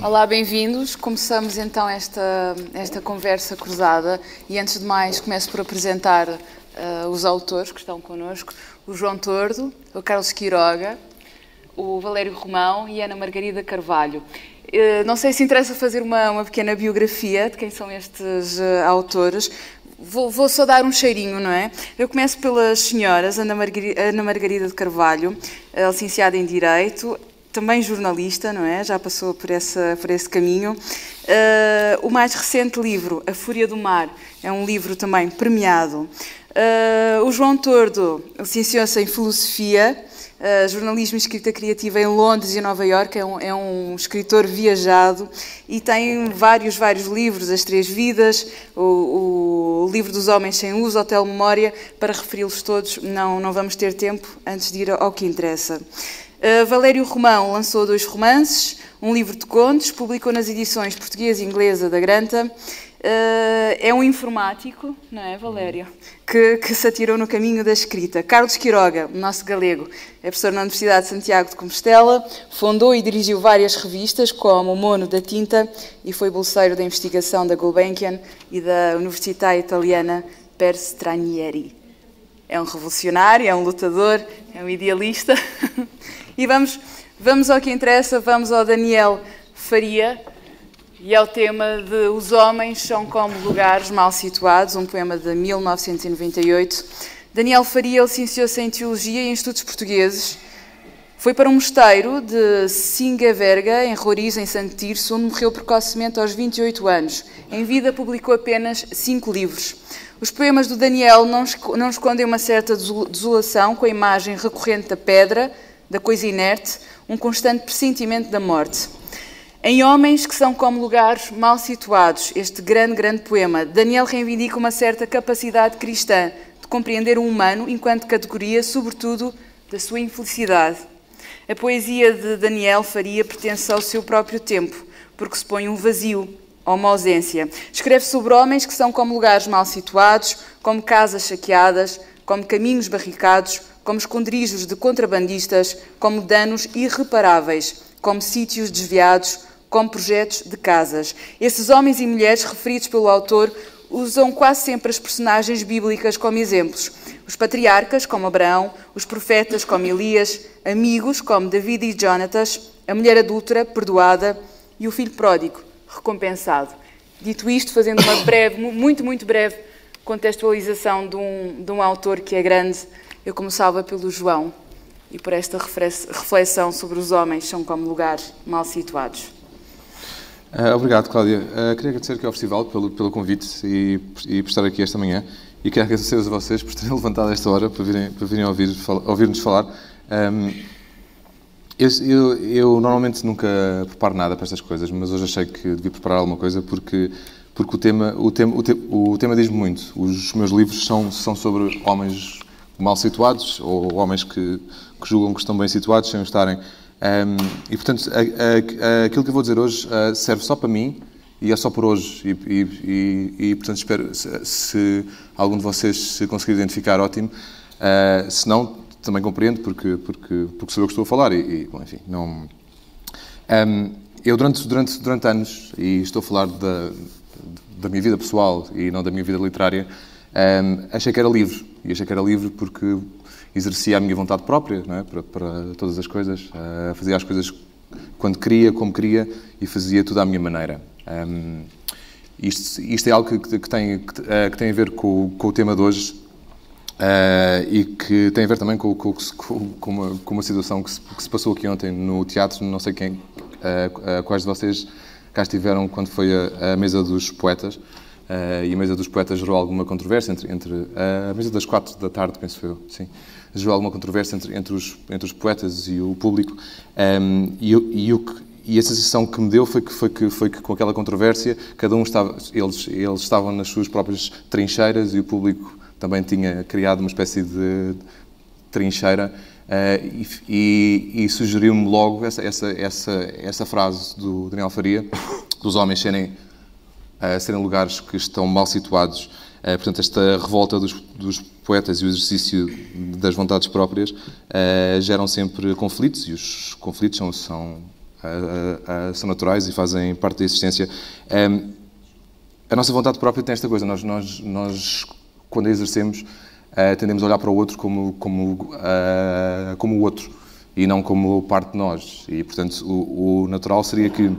Olá, bem-vindos. Começamos então esta conversa cruzada e antes de mais começo por apresentar os autores que estão connosco, o João Tordo, o Carlos Quiroga, o Valério Romão e a Ana Margarida Carvalho. Não sei se interessa fazer uma pequena biografia de quem são estes autores. Vou só dar um cheirinho, não é? Eu começo pelas senhoras, Ana Margarida de Carvalho, licenciada em Direito, também jornalista, não é? Já passou por esse caminho. O mais recente livro, A Fúria do Mar, é um livro também premiado. O João Tordo licenciou-se em Filosofia, jornalismo e escrita criativa em Londres e Nova Iorque, é um escritor viajado e tem vários livros, As Três Vidas, o Livro dos Homens Sem Luz, Hotel Memória, para referi-los todos, não vamos ter tempo antes de ir ao que interessa. Valério Romão lançou 2 romances, um livro de contos, publicou nas edições portuguesa e inglesa da Granta. É um informático, não é, Valério? Que se atirou no caminho da escrita. Carlos Quiroga, o nosso galego, é professor na Universidade de Santiago de Compostela, fundou e dirigiu várias revistas, como o Mono da Tinta, e foi bolseiro da investigação da Gulbenkian e da Università Italiana per Stranieri. É um revolucionário, é um lutador, é um idealista. E vamos ao que interessa, vamos ao Daniel Faria, e ao tema de Os Homens São Como Lugares Mal Situados, um poema de 1998. Daniel Faria licenciou-se em Teologia e em Estudos Portugueses. Foi para um mosteiro de Singaverga, em Roriz, em Santo Tirso, onde morreu precocemente aos 28 anos. Em vida publicou apenas 5 livros. Os poemas do Daniel não escondem uma certa desolação com a imagem recorrente da pedra, da coisa inerte, um constante pressentimento da morte. Em Homens que São Como Lugares Mal Situados, este grande poema, Daniel reivindica uma certa capacidade cristã de compreender o humano enquanto categoria, sobretudo, da sua infelicidade. A poesia de Daniel Faria pertence ao seu próprio tempo, porque se põe um vazio, ou uma ausência. Escreve sobre homens que são como lugares mal situados, como casas saqueadas, como caminhos barricados, como esconderijos de contrabandistas, como danos irreparáveis, como sítios desviados, como projetos de casas. Esses homens e mulheres referidos pelo autor usam quase sempre as personagens bíblicas como exemplos. Os patriarcas, como Abraão, os profetas, como Elias, amigos, como David e Jonatas, a mulher adúltera, perdoada, e o filho pródigo, recompensado. Dito isto, fazendo uma breve, muito breve contextualização de um autor que é grande, eu começava pelo João e por esta reflexão sobre os homens são como lugares mal situados. Obrigado, Cláudia. Queria agradecer aqui ao Festival pelo convite e por estar aqui esta manhã. E quero agradecer a vocês por terem levantado esta hora para virem ouvir-nos falar. Eu normalmente nunca preparo nada para estas coisas, mas hoje achei que devia preparar alguma coisa porque o tema diz-me muito. Os meus livros são sobre homens mal situados ou homens que julgam que estão bem situados sem o estarem. E, portanto, aquilo que eu vou dizer hoje serve só para mim e é só por hoje. E portanto, espero, se algum de vocês se conseguir identificar, ótimo. Se não, também compreendo, porque sou eu que estou a falar. Bom, enfim, não... Eu, durante anos, e estou a falar da minha vida pessoal e não da minha vida literária, achei que era livre. E achei que era livre porque exercia a minha vontade própria, não é? para todas as coisas. Fazia as coisas quando queria, como queria, e fazia tudo à minha maneira. Isto é algo que tem a ver com o tema de hoje e que tem a ver também com uma situação que se passou aqui ontem no teatro. Não sei quais de vocês cá estiveram quando foi a Mesa dos Poetas. E a Mesa dos Poetas gerou alguma controvérsia entre a Mesa das 4 da tarde, penso eu, sim. Gerou alguma controvérsia entre os poetas e o público. E a sensação que me deu foi que com aquela controvérsia, cada um estava, eles estavam nas suas próprias trincheiras e o público também tinha criado uma espécie de trincheira e sugeriu-me logo essa frase do Daniel Faria, dos homens serem lugares que estão mal situados. Portanto, esta revolta dos poetas e o exercício das vontades próprias geram sempre conflitos, e os conflitos são são naturais e fazem parte da existência. A nossa vontade própria tem esta coisa. Nós quando a exercemos, tendemos a olhar para o outro como o outro e não como parte de nós. E, portanto, o natural seria que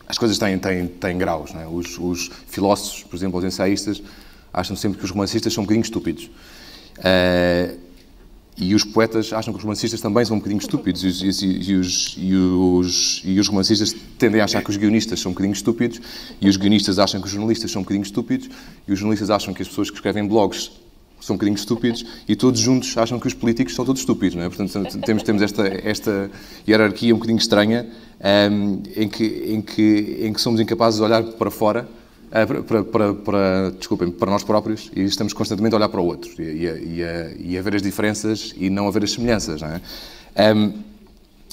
as coisas têm graus. Não é? Os filósofos, por exemplo, os ensaístas, acham sempre que os romancistas são um bocadinho estúpidos. E os poetas acham que os romancistas também são um bocadinho estúpidos. E os romancistas tendem a achar que os guionistas são um bocadinho estúpidos. E os guionistas acham que os jornalistas são um bocadinho estúpidos. E os jornalistas acham que as pessoas que escrevem blogs são um bocadinho estúpidos. E todos juntos acham que os políticos são todos estúpidos. Não é? Portanto, temos esta hierarquia um bocadinho estranha em que somos incapazes de olhar para fora, para nós próprios, e estamos constantemente a olhar para o outro e a ver as diferenças e não a ver as semelhanças, não é?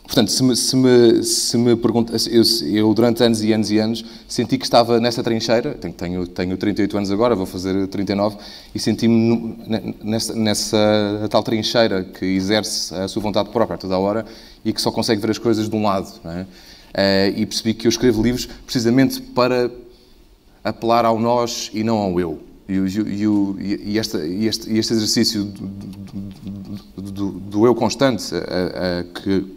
Portanto, se me pergunta, eu durante anos e anos e anos senti que estava nessa trincheira. Tenho 38 anos agora, vou fazer 39, e senti-me nessa tal trincheira que exerce a sua vontade própria a toda a hora e que só consegue ver as coisas de um lado, não é? E percebi que eu escrevo livros precisamente para apelar ao nós e não ao eu. E este exercício do eu constante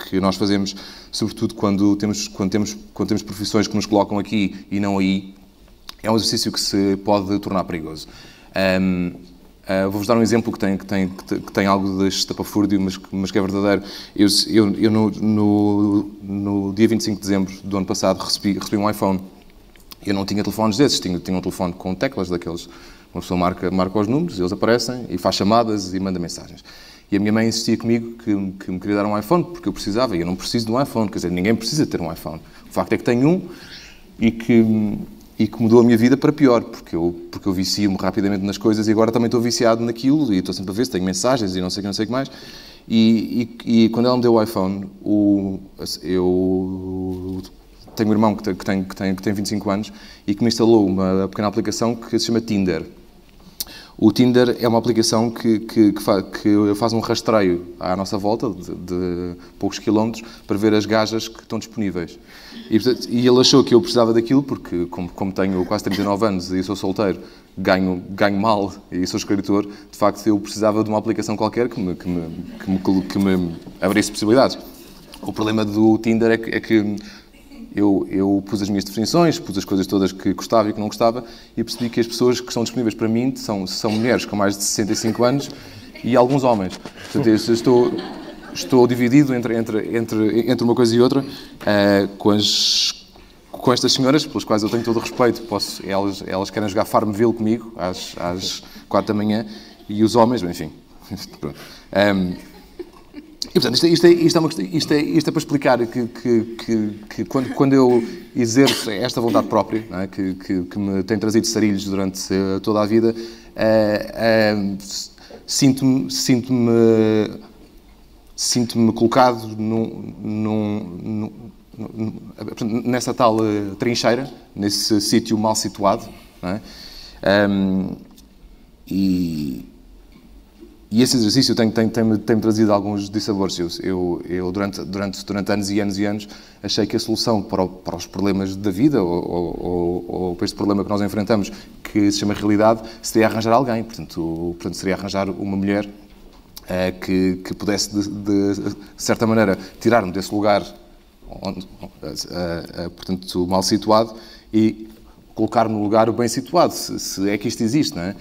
que nós fazemos, sobretudo quando temos profissões que nos colocam aqui e não aí, é um exercício que se pode tornar perigoso. Vou-vos dar um exemplo que tem algo de estapafúrdio, mas que é verdadeiro. Eu no dia 25 de dezembro do ano passado recebi um iPhone. Eu não tinha telefones desses, tinha um telefone com teclas daqueles. Uma pessoa marca os números, eles aparecem e faz chamadas e manda mensagens. E a minha mãe insistia comigo que me queria dar um iPhone porque eu precisava, e eu não preciso de um iPhone, quer dizer, ninguém precisa ter um iPhone. O facto é que tenho um e que mudou a minha vida para pior, porque eu vicio-me rapidamente nas coisas e agora também estou viciado naquilo e estou sempre a ver se tenho mensagens e não sei o que mais. E quando ela me deu o iPhone, eu tenho um irmão que tem 25 anos e que me instalou uma pequena aplicação que se chama Tinder. O Tinder é uma aplicação que faz um rastreio à nossa volta de poucos quilómetros para ver as gajas que estão disponíveis. E ele achou que eu precisava daquilo porque, como tenho quase 39 anos e sou solteiro, ganho mal e sou escritor, de facto eu precisava de uma aplicação qualquer que me abrisse possibilidades. O problema do Tinder é que eu pus as minhas definições, pus as coisas todas que gostava e que não gostava e percebi que as pessoas que são disponíveis para mim são mulheres com mais de 65 anos e alguns homens. Portanto, eu estou dividido entre uma coisa e outra com estas senhoras, pelas quais eu tenho todo o respeito. Elas querem jogar Farmville comigo às 4 da manhã e os homens, enfim. Pronto. E, portanto, isto é para explicar que quando eu exerço esta vontade própria, não é? que me tem trazido sarilhos durante toda a vida, sinto-me colocado nessa tal trincheira, nesse sítio mal situado, não é? E esse exercício tem-me trazido alguns dissabores. Eu durante anos e anos e anos, achei que a solução para os problemas da vida, ou para este problema que nós enfrentamos, que se chama realidade, seria arranjar alguém. Portanto, seria arranjar uma mulher que pudesse, de certa maneira, tirar-me desse lugar portanto, mal situado e colocar-me no lugar bem situado, se é que isto existe, não é?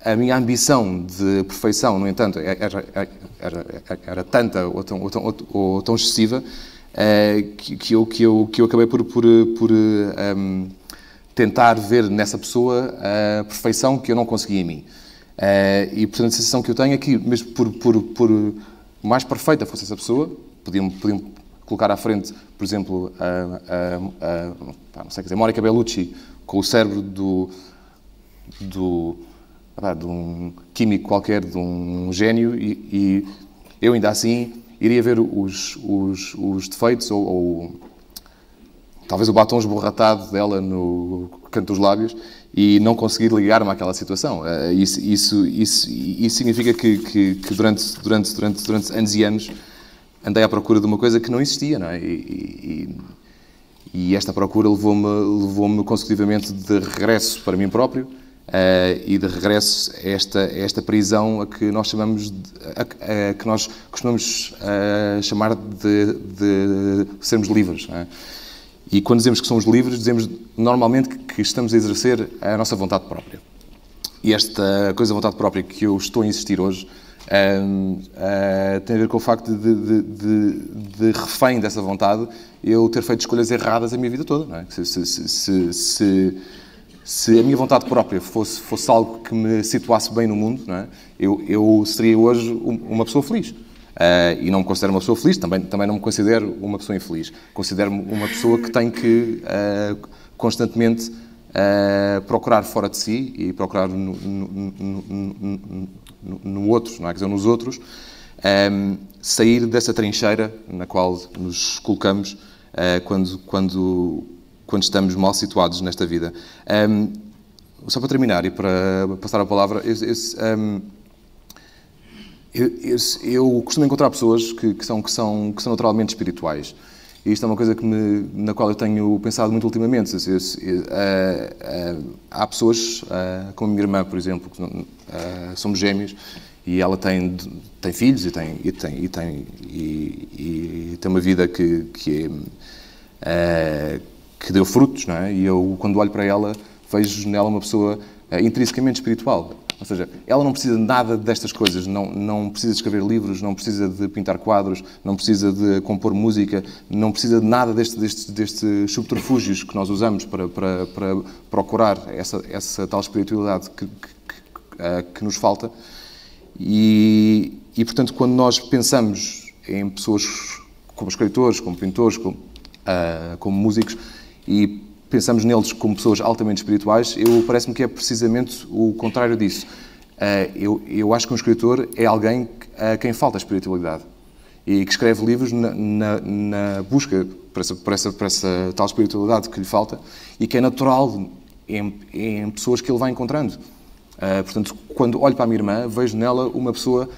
A minha ambição de perfeição, no entanto, era tanta ou tão excessiva que eu acabei por tentar ver nessa pessoa a perfeição que eu não conseguia em mim. E, portanto, a sensação que eu tenho é que, mesmo por mais perfeita fosse essa pessoa, podiam colocar à frente, por exemplo, não sei, Mónica Bellucci, com o cérebro de um químico qualquer, de um gênio, e eu ainda assim iria ver os defeitos ou talvez o batom esborratado dela no canto dos lábios e não conseguir ligar-me àquela situação. Isso significa que durante anos e anos andei à procura de uma coisa que não existia, não é? E esta procura levou-me consecutivamente de regresso para mim próprio e de regresso a esta prisão a que nós chamamos que nós costumamos chamar de sermos livres, não é? E quando dizemos que somos livres, dizemos normalmente que estamos a exercer a nossa vontade própria. E esta coisa da vontade própria que eu estou a insistir hoje tem a ver com o facto de refém dessa vontade, eu ter feito escolhas erradas a minha vida toda, não é? Se a minha vontade própria fosse algo que me situasse bem no mundo, não é? Eu seria hoje uma pessoa feliz. E não me considero uma pessoa feliz, também não me considero uma pessoa infeliz. Considero-me uma pessoa que tem que constantemente procurar fora de si e procurar no outro, não é? Quer dizer, nos outros, sair dessa trincheira na qual nos colocamos quando estamos mal situados nesta vida. Só para terminar e para passar a palavra, eu costumo encontrar pessoas que são naturalmente espirituais. E isto é uma coisa na qual eu tenho pensado muito ultimamente. Há pessoas, como a minha irmã, por exemplo, que somos gêmeos, e ela tem filhos e tem uma vida que deu frutos, não é? E eu, quando olho para ela, vejo nela uma pessoa intrinsecamente espiritual. Ou seja, ela não precisa de nada destas coisas, não precisa de escrever livros, não precisa de pintar quadros, não precisa de compor música, não precisa de nada destes subterfúgios que nós usamos para procurar essa tal espiritualidade que nos falta. E, portanto, quando nós pensamos em pessoas como escritores, como pintores, como músicos, e pensamos neles como pessoas altamente espirituais, parece-me que é precisamente o contrário disso. Eu acho que um escritor é alguém a quem falta espiritualidade e que escreve livros na busca por essa tal espiritualidade que lhe falta e que é natural em pessoas que ele vai encontrando. Portanto, quando olho para a minha irmã, vejo nela uma pessoa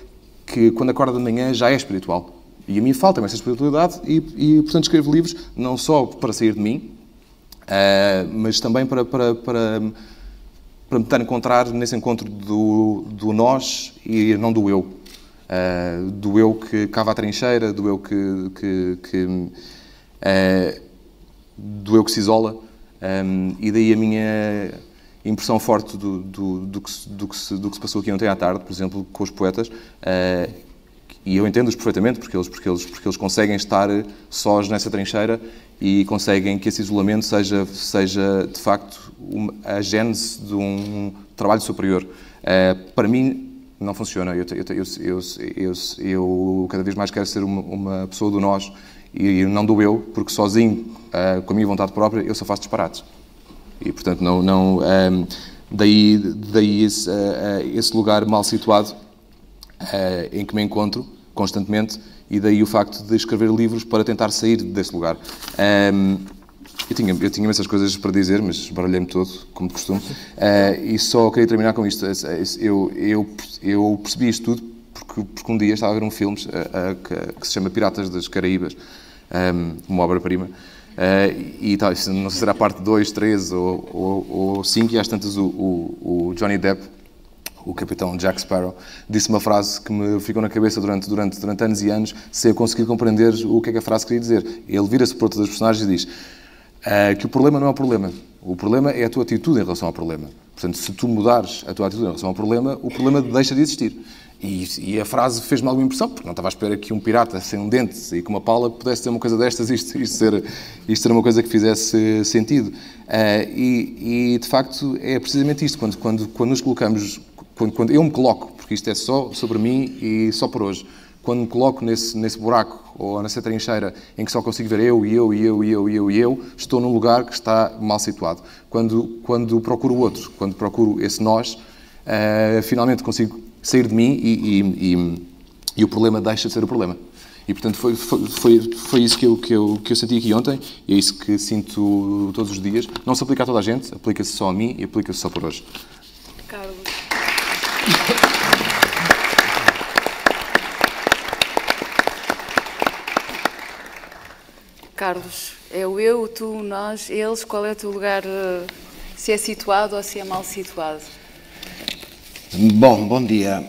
que, quando acorda de manhã, já é espiritual. E a mim falta-me essa espiritualidade e, portanto, escrevo livros não só para sair de mim, mas também para me tentar encontrar nesse encontro do nós e não do eu. Do eu que cava a trincheira, do eu que se isola. E daí a minha impressão forte do que se passou aqui ontem à tarde, por exemplo, com os poetas. E eu entendo-os perfeitamente, porque eles conseguem estar sós nessa trincheira e conseguem que esse isolamento seja de facto, a gênese de um trabalho superior. Para mim, não funciona. Eu cada vez mais quero ser uma pessoa do nós e não do eu, porque sozinho, com a minha vontade própria, eu só faço disparates. E, portanto, daí esse lugar mal situado em que me encontro constantemente, e daí o facto de escrever livros para tentar sair desse lugar. Eu tinha essas coisas para dizer, mas baralhei-me todo, como de costume, e só queria terminar com isto. Eu percebi isto tudo porque um dia estava a ver um filme que se chama Piratas das Caraíbas, uma obra-prima, e tal, não sei se era a parte 2, 3 ou 5, e às tantas o Johnny Depp, o capitão Jack Sparrow, disse uma frase que me ficou na cabeça durante anos e anos, sem eu conseguir compreender o que é que a frase queria dizer. Ele vira-se para outros personagens e diz que o problema não é o problema é a tua atitude em relação ao problema. Portanto, se tu mudares a tua atitude em relação ao problema, o problema deixa de existir. E a frase fez-me alguma impressão, porque não estava à espera que um pirata sem um dente e com uma pala pudesse ter uma coisa destas, isto ser uma coisa que fizesse sentido. E de facto, é precisamente isto, quando nos colocamos, quando eu me coloco, porque isto é só sobre mim e só por hoje, quando me coloco nesse buraco ou nessa trincheira em que só consigo ver eu, estou num lugar que está mal situado. Quando procuro o outro, quando procuro esse nós, finalmente consigo sair de mim e o problema deixa de ser o problema. E, portanto, foi isso que eu senti aqui ontem, e é isso que sinto todos os dias. Não se aplica a toda a gente, aplica-se só a mim e aplica-se só por hoje. Carlos. Carlos, é o eu, o tu, o nós, eles, qual é o teu lugar, se é situado ou se é mal situado? Bom dia.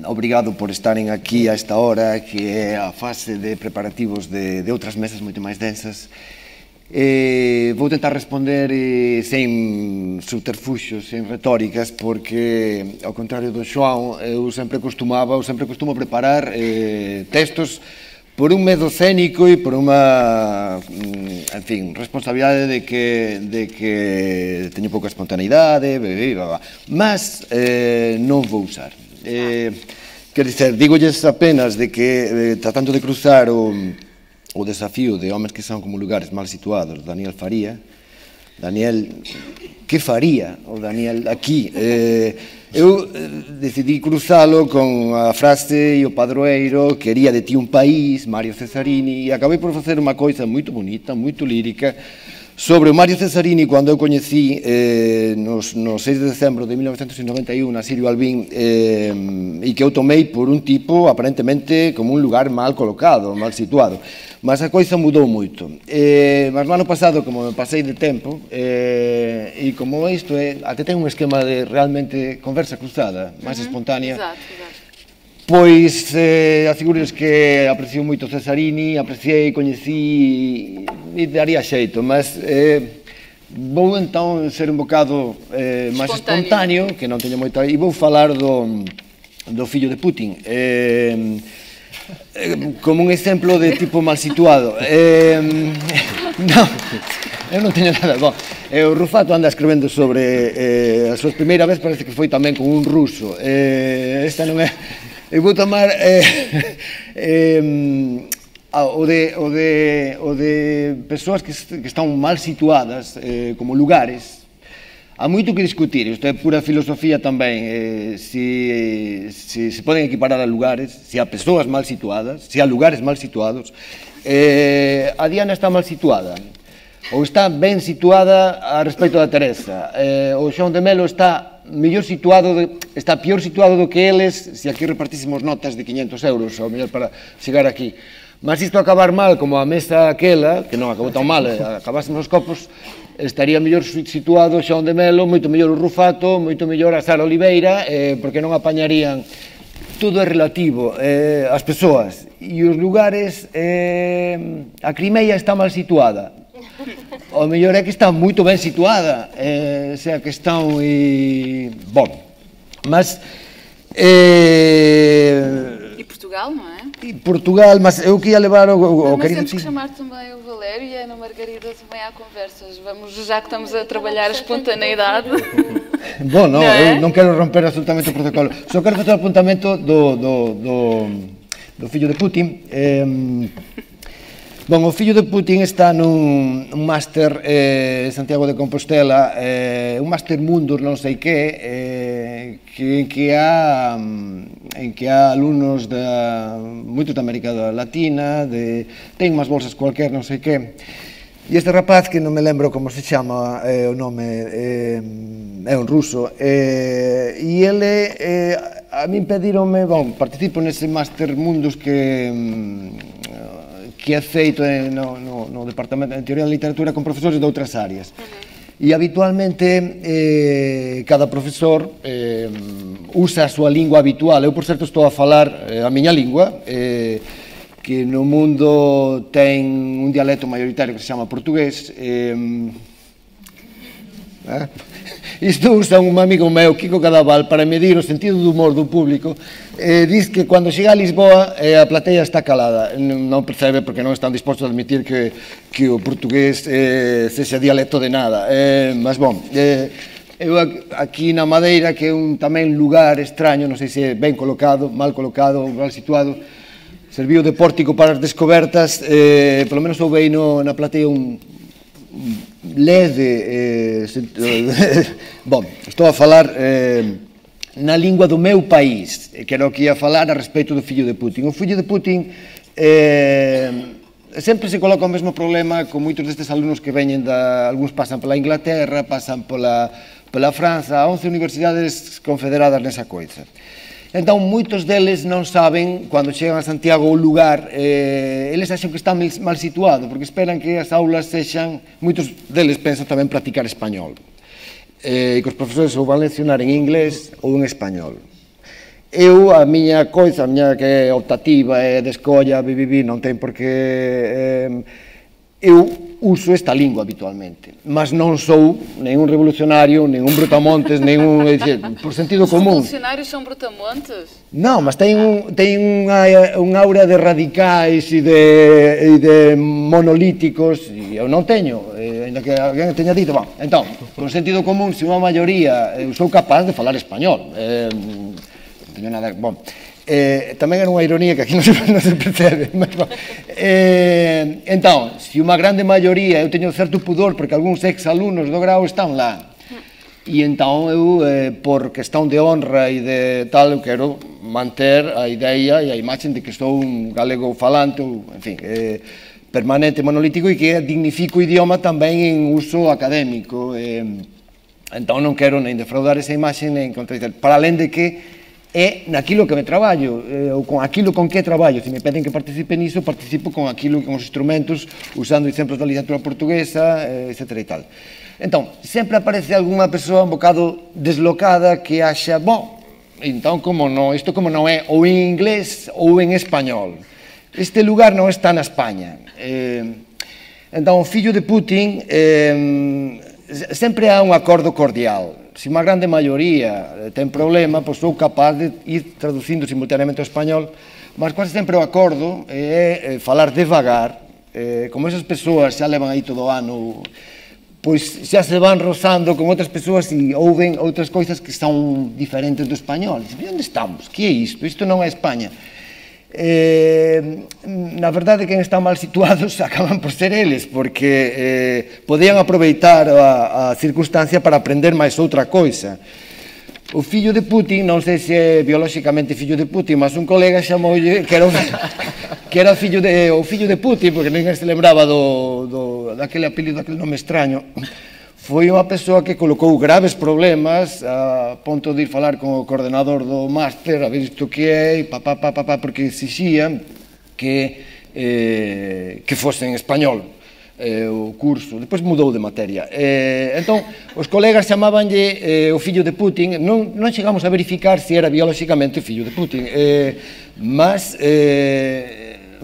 Obrigado por estarem aqui a esta hora, que é a fase de preparativos de outras mesas moito máis densas. Vou tentar responder sen subterfuxos, sen retóricas, porque, ao contrario do Xoán, eu sempre costumo preparar textos por un medo escénico e por unha, en fin, responsabilidade de que teño pouca espontaneidade, mas non vou usar. Quer dizer, dígolles apenas de que, tratando de cruzar o desafío de Homes que son como lugares mal situados, Daniel Faría. Daniel, que faría o Daniel aquí? Eu decidí cruzalo con a frase e o padroeiro "Quería de ti un país", Mario Cesarini, e acabei por facer unha coisa moito bonita, moito lírica, sobre o Mario Cesarini, cando eu coñecí no 6 de decembro de 1991 a Sirio Albín, e que eu tomei por un tipo aparentemente como un lugar mal colocado, mal situado. Mas a coisa mudou moito. Mas no ano pasado, como me pasei de tempo, e como isto até ten un esquema de realmente conversa cruzada, máis espontánea, pois asegúrelles que apreciou moito Cesarini, apreciei, coñecí e daría xeito, mas vou entón ser un bocado máis espontáneo, que non teño moita, e vou falar do fillo de Putin, como un exemplo de tipo mal situado. Non, eu non teño nada. O Rufato anda escrevendo sobre a súa primeira vez, parece que foi tamén con un ruso. Esta non é... Eu vou tomar o de persoas que están mal situadas como lugares. Há moito que discutir, isto é pura filosofía tamén, se poden equiparar a lugares, se há persoas mal situadas, se há lugares mal situados. A Diana está mal situada, ou está ben situada a respecto da Teresa. O Xoán de Melo está mellor situado, está pior situado do que eles, se aquí repartísemos notas de 500 euros, ao mellor para chegar aquí. Mas isto acabar mal, como a mesa aquela, que non acabou tan mal, acabásemos os copos, estaría mellor situado o Xoán de Melo, moito mellor o Rufato, moito mellor a Sara Oliveira, porque non apañarían. Todo é relativo, as persoas e os lugares. A Crimea está mal situada, o mellor é que está moito ben situada, sea que están bom, mas e Portugal, non é? E Portugal, mas eu que ia levar o mas temos que chamar também o Valério e a Ana Margarida também à conversas. Vamos, já que estamos a trabalhar a espontaneidade. Bom, non, eu non quero romper absolutamente o protocolo. Só quero fazer o apuntamento do fillo de Putin. Bom, o fillo de Putin está nun máster en Santiago de Compostela, un máster Mundus non sei que, en que há alumnos moitos da América Latina, ten máis bolsas cualquier non sei que, e este rapaz, que non me lembro como se chama o nome, é un ruso, e ele, a min pedironme, bom, participo nese máster Mundus que é feito no Departamento de Teoría da Literatura con profesores de outras áreas. E habitualmente cada profesor usa a súa lingua habitual. Eu, por certo, estou a falar a miña lingua, que no mundo ten un dialecto mayoritario que se chama portugués. Isto usa un amigo meu, Kiko Cadaval, para medir o sentido do humor do público. Diz que cando chega a Lisboa a platea está calada, non percebe porque non están dispostos a admitir que o portugués sexa dialecto de nada. Mas, bom, eu aquí na Madeira, que é un tamén lugar extraño, non sei se é ben colocado, mal situado, serviu de pórtico para as descobertas, polo menos soubei na platea un leve... Bom, estou a falar na lingua do meu país, que era o que ia falar a respeito do fillo de Putin. O fillo de Putin sempre se coloca o mesmo problema con moitos destes alumnos que veñen algúns pasan pola Inglaterra, pasan pola Franza, 11 universidades confederadas nesa coisa. Entón, moitos deles non saben, cando chegan a Santiago o lugar, eles acham que está mal situado, porque esperan que as aulas sexan, moitos deles pensan tamén practicar español, e que os profesores ou van leccionar en inglés ou en español. Eu, a miña coisa, a miña que é optativa, é de escolla, non ten por que... Eu uso esta lingua habitualmente, mas non sou nen un revolucionario, nen un brutamontes, nen un... por sentido común. Os revolucionários são brutamontes? Non, mas ten un aura de radicais e de monolíticos, e eu non teño, ainda que alguén teña dito, bon, entón, con sentido común, se unha maioría, eu sou capaz de falar español, non teño nada, bon, tamén era unha ironía que aquí non se percebe, mas, bon, entón, se unha grande maioría, eu teño certo pudor porque algúns ex-alumnos do grau están lá, e entón eu, por cuestión de honra e de tal, eu quero manter a idea e a imaxe de que sou un galego falante, ou, en fin, permanente, monolítico, e que dignifico o idioma tamén en uso académico, entón non quero nen defraudar esa imaxe, nen contradicer, para alén de que é naquilo que me traballo, ou con aquilo con que traballo. Se me peden que participe niso, participo con aquilo, con os instrumentos, usando exemplos da literatura portuguesa, etc. e tal. Entón, sempre aparece algunha persoa un bocado deslocada que axa, bon, entón, como non, isto como non é ou en inglés ou en español. Este lugar non está na España. Entón, o fillo de Putin, sempre há un acordo cordial. Se unha grande maioría ten problema, pois sou capaz de ir traducindo simultaneamente ao español, mas quase sempre o acordo é falar devagar, como esas persoas xa levan aí todo o ano, pois xa se van rozando con outras persoas e ouven outras coisas que son diferentes do español. E onde estamos? Que é isto? Isto non é España. Na verdade, quen están mal situados acaban por ser eles, porque podían aproveitar a circunstancia para aprender máis outra coisa. O fillo de Putin, non sei se é biolóxicamente fillo de Putin, mas un colega chamoulle que era o fillo de Putin, porque ninguén se lembraba daquele apelido, daquele nome extraño. Foi unha persoa que colocou graves problemas a ponto de ir falar con o coordenador do máster, a ver isto que é, porque exixían que fose en español o curso. Depois mudou de materia. Entón, os colegas chamabanlle o fillo de Putin. Non chegamos a verificar se era biolóxicamente o fillo de Putin, mas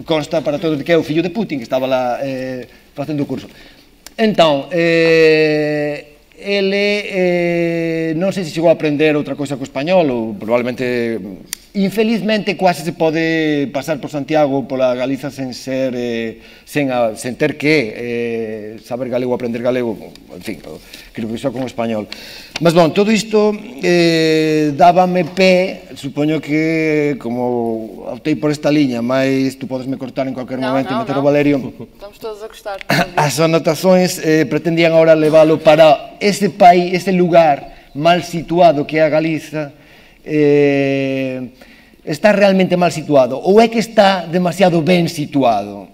consta para todos que é o fillo de Putin que estaba lá facendo o curso. Entón, ele non sei se chegou a aprender outra coisa co español, ou probablemente, infelizmente, quase se pode pasar por Santiago, pola Galiza, sen ter que saber galego, aprender galego, en fin, creo que iso con o español. Mas, bon, todo isto dábame pé, supoño que, como optei por esta liña, mas tú podesme cortar en cualquier momento e meter o Valerio. Estamos todos a gostar. As anotações pretendían ahora leválo para ese país, ese lugar mal situado que é a Galiza. Está realmente mal situado ou é que está demasiado ben situado?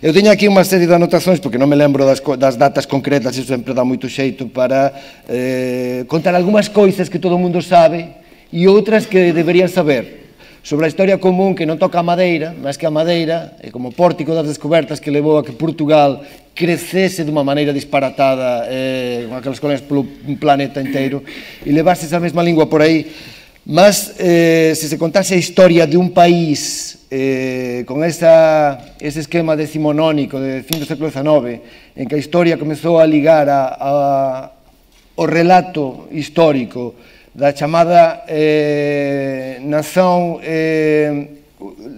Eu teño aquí unha serie de anotacións porque non me lembro das datas concretas, e sempre dá moito xeito para contar algunhas coisas que todo o mundo sabe e outras que deberían saber sobre a historia común, que non toca a madeira, mas que a madeira é como pórtico das descobertas que levou a que Portugal crecese dunha maneira disparatada con aquelas colonias polo planeta inteiro e levase esa mesma lingua por aí. Mas se se contase a historia de un país con ese esquema decimonónico de fin do século XIX, en que a historia comezou a ligar ao relato histórico da chamada nación,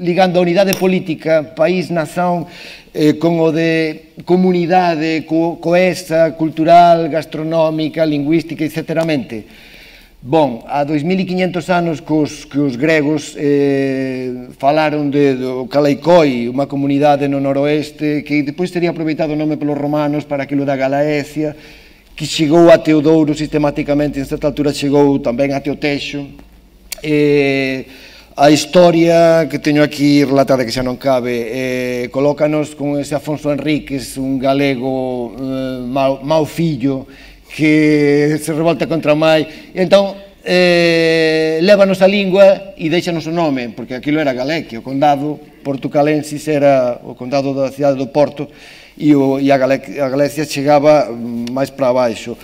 ligando a unidade política, país-nación, con o de comunidade coesa, cultural, gastronómica, lingüística, etcéteramente. Bon, há 2500 anos que os gregos falaron do Calaicoi, unha comunidade no noroeste, que depois sería aproveitado o nome pelos romanos para aquilo da Galaecia, que chegou até o Douro sistematicamente, en certa altura chegou tamén até o Texo. A historia que teño aquí relatada, que xa non cabe, colócanos con ese Afonso Enríquez, un galego mau fillo, que se revolta contra a mai. Entón, lévanos a lingua e deixanos o nome, porque aquilo era Galequia, o condado portucalensis era o condado da cidade do Porto, e a Galicia chegaba máis para baixo.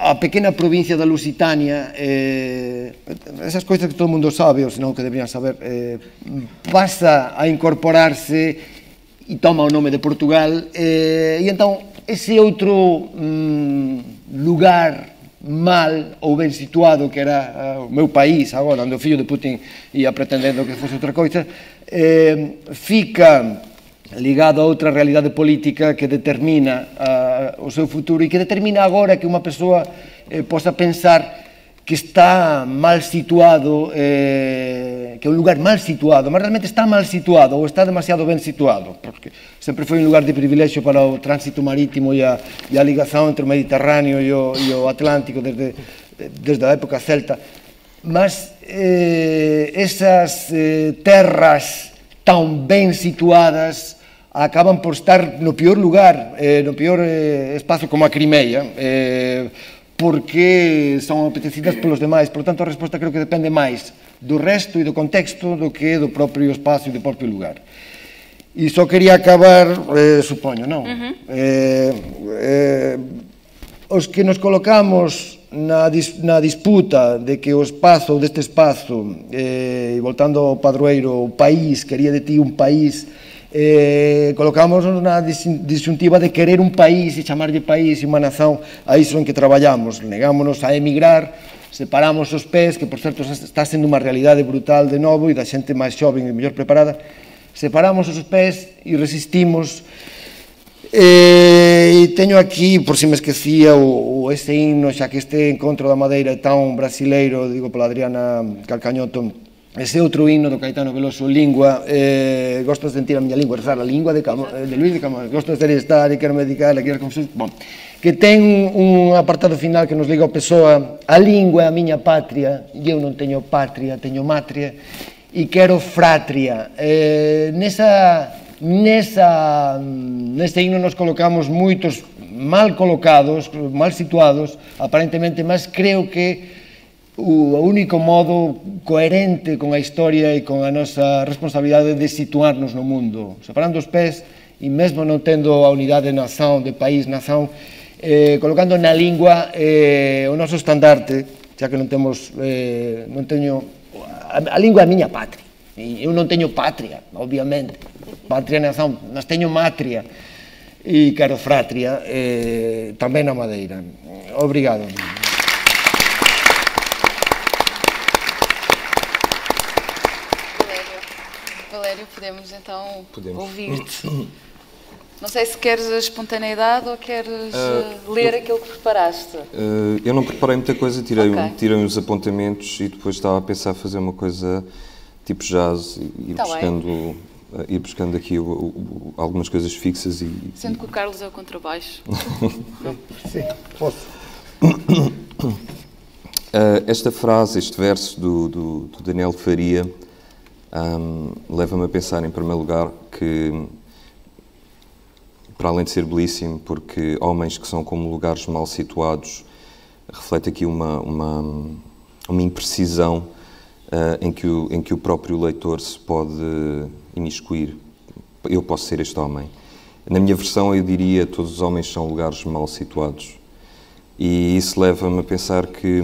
A pequena provincia da Lusitania, esas coisas que todo o mundo sabe, ou senón que deberían saber, pasa a incorporarse e toma o nome de Portugal, e entón ese outro lugar mal ou ben situado, que era o meu país agora, onde o fillo de Putin ia pretendendo que fose outra coisa, fica ligado a outra realidade política que determina o seu futuro e que determina agora que unha persoa posa pensar que está mal situado, que é un lugar mal situado, mas realmente está mal situado ou está demasiado ben situado, porque sempre foi un lugar de privilexio para o tránsito marítimo e a ligación entre o Mediterráneo e o Atlántico desde a época celta. Mas esas terras tan ben situadas acaban por estar no peor lugar, no peor espazo como a Crimea, porque son apetecidas polos demais. Por tanto, a resposta creo que depende máis do resto e do contexto do que do propio espazo e do propio lugar. E só quería acabar, supoño, non? Os que nos colocamos na disputa de que o espazo, deste espazo, e voltando ao padroeiro, o país, quería de ti un país, colocámonos na disyuntiva de querer un país e chamarlle país e unha nación a iso en que traballamos. Negámonos a emigrar, separamos os pés, que por certo está sendo unha realidade brutal de novo e da xente máis xoven e mellor preparada, separamos os pés e resistimos. E teño aquí, por si me esquecía, ese himno, xa que este encontro da Madeira é tan brasileiro, digo pola Adriana Calcañoto, ese outro himno do Caetano Veloso, Lingua, gosto de sentir a miña lingua, rezar a lingua de Luis de Camões, gosto de ser estar e quero medicar, e quero confusar, bon, que ten un apartado final que nos liga ao Pessoa: a lingua é a miña patria, e eu non teño patria, teño matria, e quero fratria. Neste himno nos colocamos moitos mal colocados, mal situados, aparentemente, mas creo que o único modo coherente con a historia e con a nosa responsabilidade de situarnos no mundo, separando os pés e mesmo non tendo a unidade de nación, de país, nación, colocando na lingua o noso estandarte, xa que non temos, non teño, a lingua é a miña patria, e eu non teño patria, obviamente, patria e nación, mas teño matria e quero fratria, tamén na Madeira. Obrigado. Valério, podemos então ouvir-te. Não sei se queres a espontaneidade ou queres ler aquilo que preparaste. Eu não preparei muita coisa, tirei uns apontamentos e depois estava a pensar fazer uma coisa tipo jazz e ir buscando aqui algumas coisas fixas. Sendo que o Carlos é o contrabaixo. Sim, posso. Esta frase, este verso do Daniel Faria, leva-me a pensar, em primeiro lugar, que, para além de ser belíssimo, porque homens que são como lugares mal situados, reflete aqui uma imprecisão em que o próprio leitor se pode imiscuir. Eu posso ser este homem. Na minha versão, eu diria que todos os homens são lugares mal situados. E isso leva-me a pensar que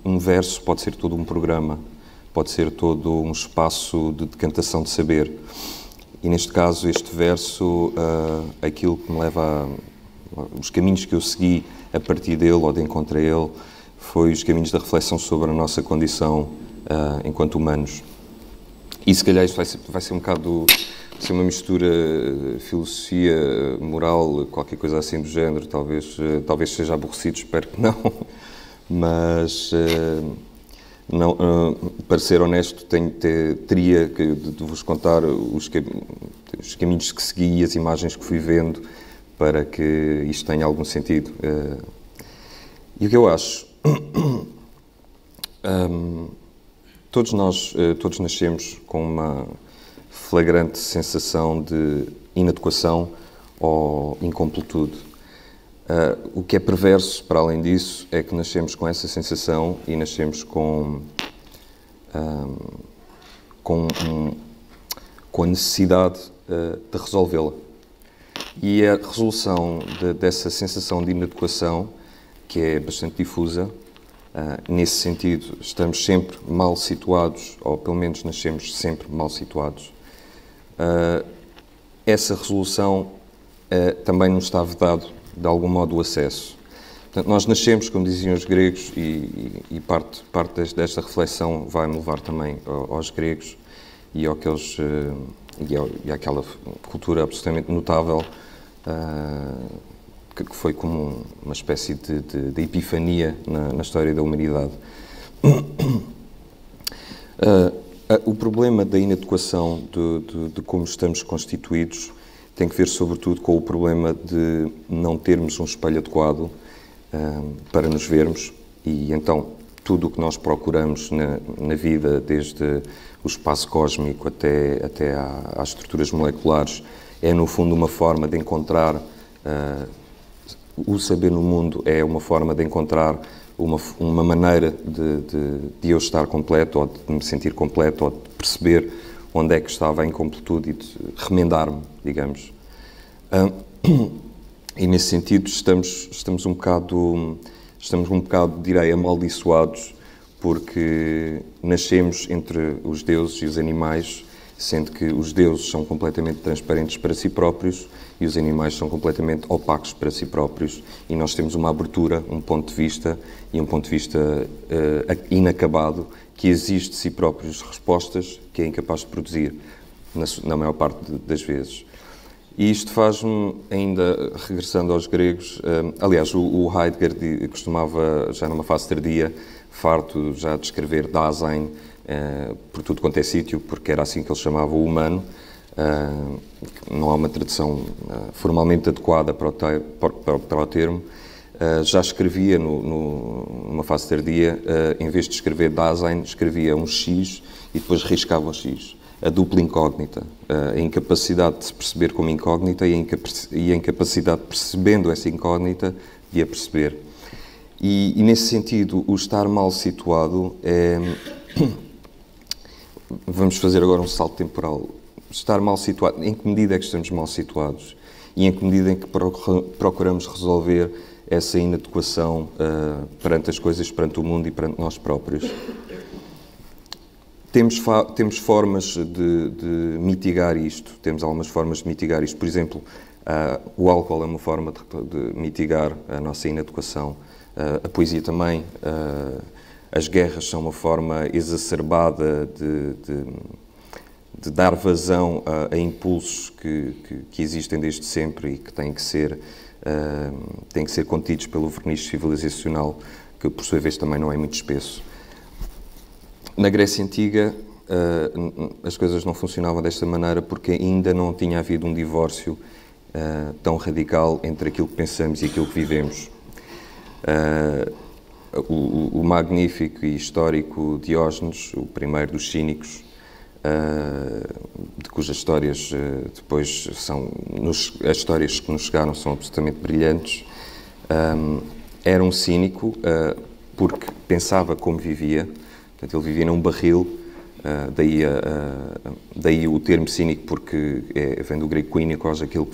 um verso pode ser todo um programa, pode ser todo um espaço de decantação de saber. E neste caso, este verso, aquilo que me leva os caminhos que eu segui a partir dele ou de encontro a ele, foi os caminhos da reflexão sobre a nossa condição enquanto humanos. E se calhar isto vai ser um bocado, vai ser uma mistura filosofia, moral, qualquer coisa assim do género, talvez seja aborrecido, espero que não, mas não, para ser honesto teria de vos contar os caminhos que segui e as imagens que fui vendo para que isto tenha algum sentido. E o que eu acho? Todos nascemos com uma flagrante sensação de inadequação ou incompletude. O que é perverso, para além disso, é que nascemos com essa sensação e nascemos com a necessidade de resolvê-la. E a resolução dessa sensação de inadequação, que é bastante difusa, nesse sentido, estamos sempre mal situados, ou pelo menos nascemos sempre mal situados. Essa resolução também nos está vedado, de algum modo, o acesso. Portanto, nós nascemos, como diziam os gregos, e parte desta reflexão vai-me levar também aos gregos e àquela cultura absolutamente notável, que foi como uma espécie de epifania na história da humanidade. O problema da inadequação de como estamos constituídos tem que ver, sobretudo, com o problema de não termos um espelho adequado para nos vermos, e então tudo o que nós procuramos na vida, desde o espaço cósmico até às estruturas moleculares, é, no fundo, uma forma de encontrar o saber no mundo, é uma forma de encontrar uma maneira de eu estar completo, ou de me sentir completo, ou de perceber onde é que estava a incompletude e de remendar-me, digamos. E nesse sentido estamos um bocado, direi, amaldiçoados, porque nascemos entre os deuses e os animais, sendo que os deuses são completamente transparentes para si próprios e os animais são completamente opacos para si próprios, e nós temos uma abertura, um ponto de vista, e um ponto de vista inacabado, que exige de si próprios respostas que é incapaz de produzir, na maior parte das vezes. E isto faz-me, ainda regressando aos gregos, aliás, o Heidegger costumava, já numa fase tardia, farto já de escrever Dasein, por tudo quanto é sítio, porque era assim que ele chamava o humano. Não há uma tradução formalmente adequada para o termo. Já escrevia, numa fase tardia, em vez de escrever Dasein, escrevia um X e depois riscava o X. A dupla incógnita, a incapacidade de se perceber como incógnita e a incapacidade, percebendo essa incógnita, de a perceber. E nesse sentido, o estar mal situado é... Vamos fazer agora um salto temporal. Estar mal situado, em que medida é que estamos mal situados? E em que medida é que procuramos resolver essa inadequação perante as coisas, perante o mundo e perante nós próprios? Temos formas de mitigar isto, temos algumas formas de mitigar isto. Por exemplo, o álcool é uma forma de mitigar a nossa inadequação, a poesia também, as guerras são uma forma exacerbada de dar vazão a impulsos que existem desde sempre e que têm que ser contidos pelo verniz civilizacional, que por sua vez também não é muito espesso. Na Grécia Antiga, as coisas não funcionavam desta maneira porque ainda não tinha havido um divórcio tão radical entre aquilo que pensamos e aquilo que vivemos. O magnífico e histórico Diógenes, o primeiro dos cínicos, de cujas histórias depois são... as histórias que nos chegaram são absolutamente brilhantes, era um cínico porque pensava como vivia. Portanto, ele vivia num barril, daí o termo cínico, porque vem do grego kuinikos, aquele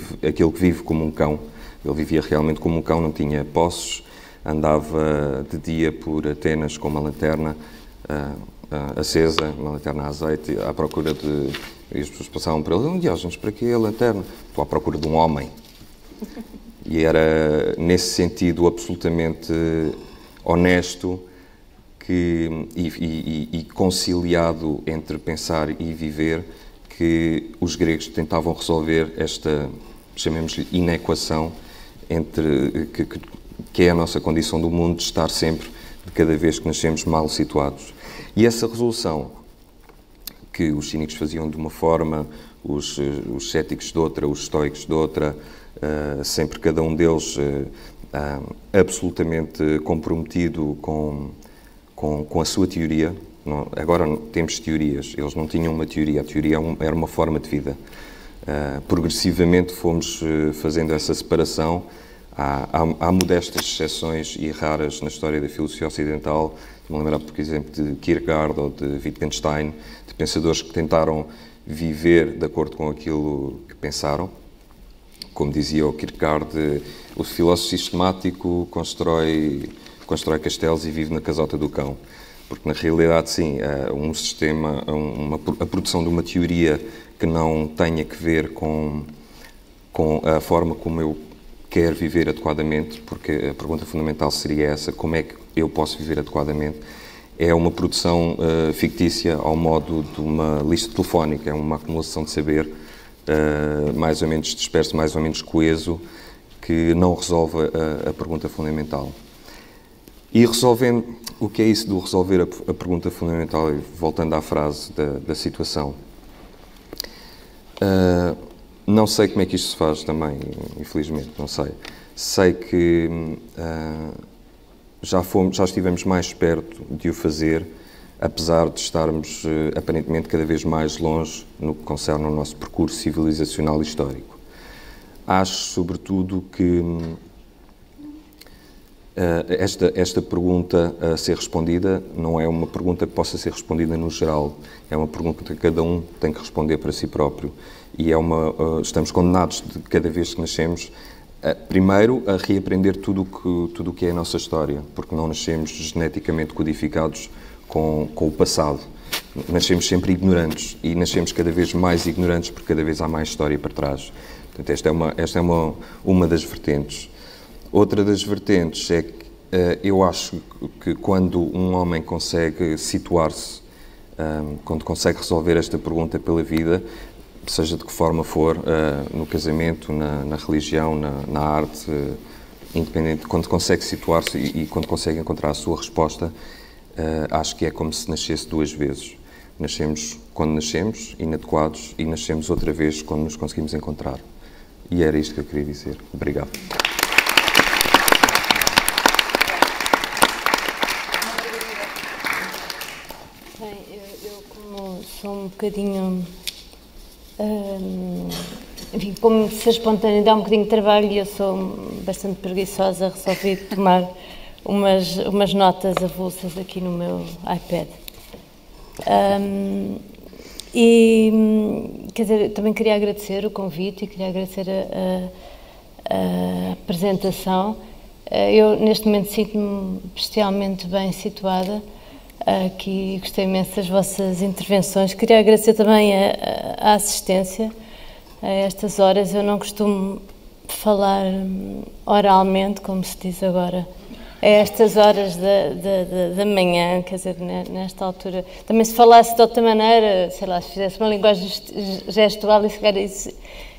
que vive como um cão. Ele vivia realmente como um cão, não tinha posses, andava de dia por Atenas com uma lanterna acesa, uma lanterna a azeite, à procura de... E as pessoas passavam por ele: Diógenes, para que a lanterna? Estou à procura de um homem. E era, nesse sentido, absolutamente honesto, e conciliado entre pensar e viver, que os gregos tentavam resolver esta, chamemos-lhe, inequação que é a nossa condição do mundo de estar sempre, de cada vez que nascemos, mal situados. E essa resolução, que os cínicos faziam de uma forma, os céticos de outra, os estoicos de outra, sempre cada um deles absolutamente comprometido com a sua teoria. Agora temos teorias, eles não tinham uma teoria, a teoria era uma forma de vida. Progressivamente fomos fazendo essa separação, Há modestas exceções e raras na história da filosofia ocidental. Vou lembrar, por exemplo, de Kierkegaard ou de Wittgenstein, de pensadores que tentaram viver de acordo com aquilo que pensaram. Como dizia o Kierkegaard, o filósofo sistemático constrói castelos e vive na casota do cão. Porque, na realidade, sim, um sistema, a produção de uma teoria que não tenha que ver com a forma como eu quero viver adequadamente, porque a pergunta fundamental seria essa: como é que eu posso viver adequadamente? É uma produção fictícia ao modo de uma lista telefónica, é uma acumulação de saber mais ou menos disperso, mais ou menos coeso, que não resolve a pergunta fundamental. E resolvendo, o que é isso do resolver a pergunta fundamental, voltando à frase da situação? Não sei como é que isto se faz também, infelizmente, não sei. Sei que já estivemos mais perto de o fazer, apesar de estarmos aparentemente cada vez mais longe no que concerne ao nosso percurso civilizacional e histórico. Acho, sobretudo, que esta pergunta a ser respondida não é uma pergunta que possa ser respondida no geral, é uma pergunta que cada um tem que responder para si próprio. E estamos condenados, de cada vez que nascemos, primeiro a reaprender tudo o que é a nossa história, porque não nascemos geneticamente codificados com o passado. Nascemos sempre ignorantes e nascemos cada vez mais ignorantes porque cada vez há mais história para trás. Portanto, esta é uma das vertentes. Outra das vertentes é que eu acho que quando um homem consegue situar-se, quando consegue resolver esta pergunta pela vida, seja de que forma for, no casamento, na religião, na arte, independente, quando consegue situar-se e quando consegue encontrar a sua resposta, acho que é como se nascesse duas vezes. Nascemos quando nascemos, inadequados, e nascemos outra vez quando nos conseguimos encontrar. E era isto que eu queria dizer. Obrigado. Bem, eu como sou um bocadinho... enfim, como se a espontaneidade é um bocadinho de trabalho e eu sou bastante preguiçosa, resolvi tomar umas notas avulsas aqui no meu iPad. Quer dizer, também queria agradecer o convite e queria agradecer a apresentação. Eu, neste momento, sinto-me especialmente bem situada aqui, gostei imenso das vossas intervenções. Queria agradecer também a assistência a estas horas. Eu não costumo falar oralmente, como se diz agora, a estas horas da manhã, quer dizer, nesta altura. Também se falasse de outra maneira, sei lá, se fizesse uma linguagem gestual, se calhar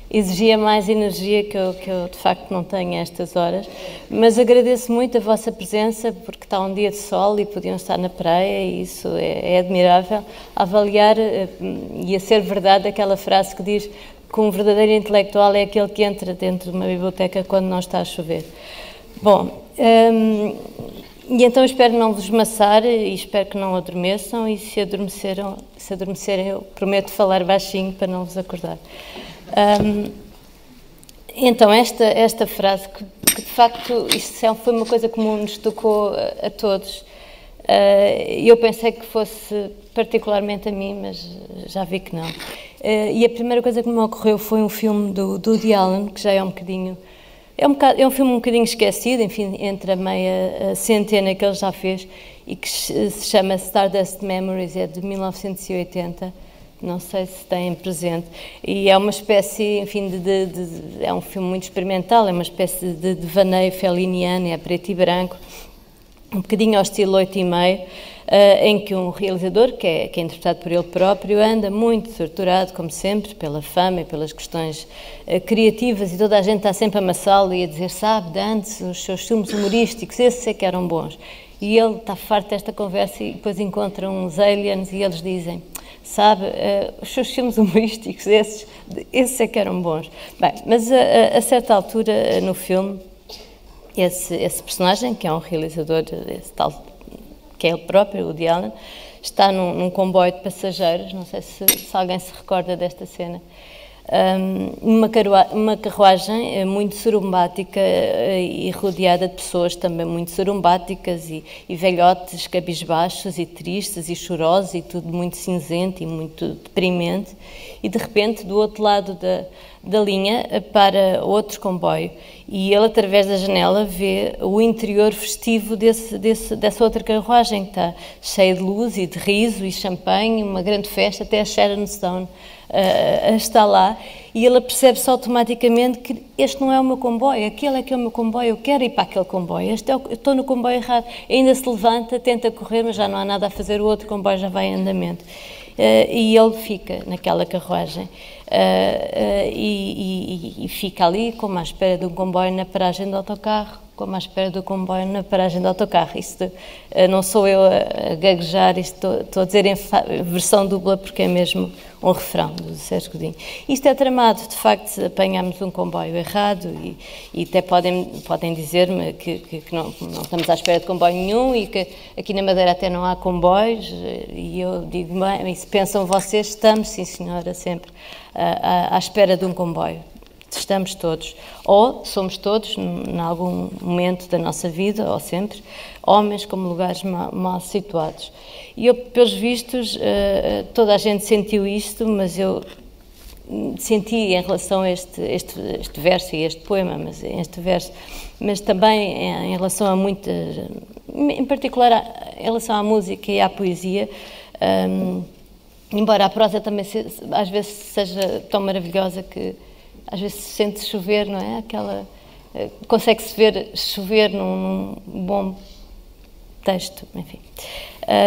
exigia mais energia que eu de facto não tenho a estas horas, mas agradeço muito a vossa presença, porque está um dia de sol e podiam estar na praia e isso é admirável. A avaliar e a ser verdade aquela frase que diz que um verdadeiro intelectual é aquele que entra dentro de uma biblioteca quando não está a chover. Bom, e então espero não vos maçar e espero que não adormeçam, e se adormecerem eu prometo falar baixinho para não vos acordar. Então, esta frase, que de facto isso foi uma coisa que nos tocou a todos, eu pensei que fosse particularmente a mim, mas já vi que não. E a primeira coisa que me ocorreu foi um filme do Woody Allen, que já é um bocadinho... É um filme um bocadinho esquecido, enfim, entre a meia centena que ele já fez, e que se chama Stardust Memories, é de 1980, não sei se têm presente, e é uma espécie, enfim, é um filme muito experimental, é uma espécie de devaneio feliniano, é preto e branco, um bocadinho ao estilo 8,5, em que um realizador, que é interpretado por ele próprio, anda muito torturado, como sempre, pela fama e pelas questões criativas, e toda a gente está sempre a amassá-lo e a dizer, sabe, de antes, os seus filmes humorísticos, esses é que eram bons. E ele está farto desta conversa e depois encontra uns aliens e eles dizem, sabe, os seus filmes humorísticos, esses é que eram bons. Bem, mas a certa altura no filme, esse personagem, que é um realizador, esse tal, que é ele próprio, o Woody Allen, está num comboio de passageiros, não sei se alguém se recorda desta cena, uma carruagem muito sorumbática e rodeada de pessoas também muito sorumbáticas e velhotes cabisbaixos e tristes e chorosos e tudo muito cinzento e muito deprimente, e de repente do outro lado da linha para outro comboio e ele através da janela vê o interior festivo dessa outra carruagem que está cheia de luz e de riso e champanhe, uma grande festa, até a Sharon Stone está lá, e ele percebe-se automaticamente que este não é o meu comboio, aquele é que é o meu comboio, eu quero ir para aquele comboio, eu estou no comboio errado. Ainda se levanta, tenta correr, mas já não há nada a fazer, o outro comboio já vai em andamento. E ele fica naquela carruagem e fica ali como à espera de um comboio na paragem do autocarro, como à espera do comboio na paragem do autocarro. Isto não sou eu a gaguejar, isto estou a dizer em versão dupla porque é mesmo um refrão do Sérgio Godinho. Isto é tramado, de facto, se apanhamos um comboio errado e até podem dizer-me que não estamos à espera de comboio nenhum e que aqui na Madeira até não há comboios, e eu digo, bem, se pensam vocês, estamos, sim senhora, sempre à espera de um comboio. Estamos todos, ou somos todos, em algum momento da nossa vida, ou sempre, homens como lugares mal situados. E eu, pelos vistos, toda a gente sentiu isto, mas eu senti em relação a este verso e este poema, mas também em relação a muitas, em particular em relação à música e à poesia, embora a prosa também às vezes seja tão maravilhosa que às vezes se sente chover, não é? Consegue-se ver chover num bom texto, enfim.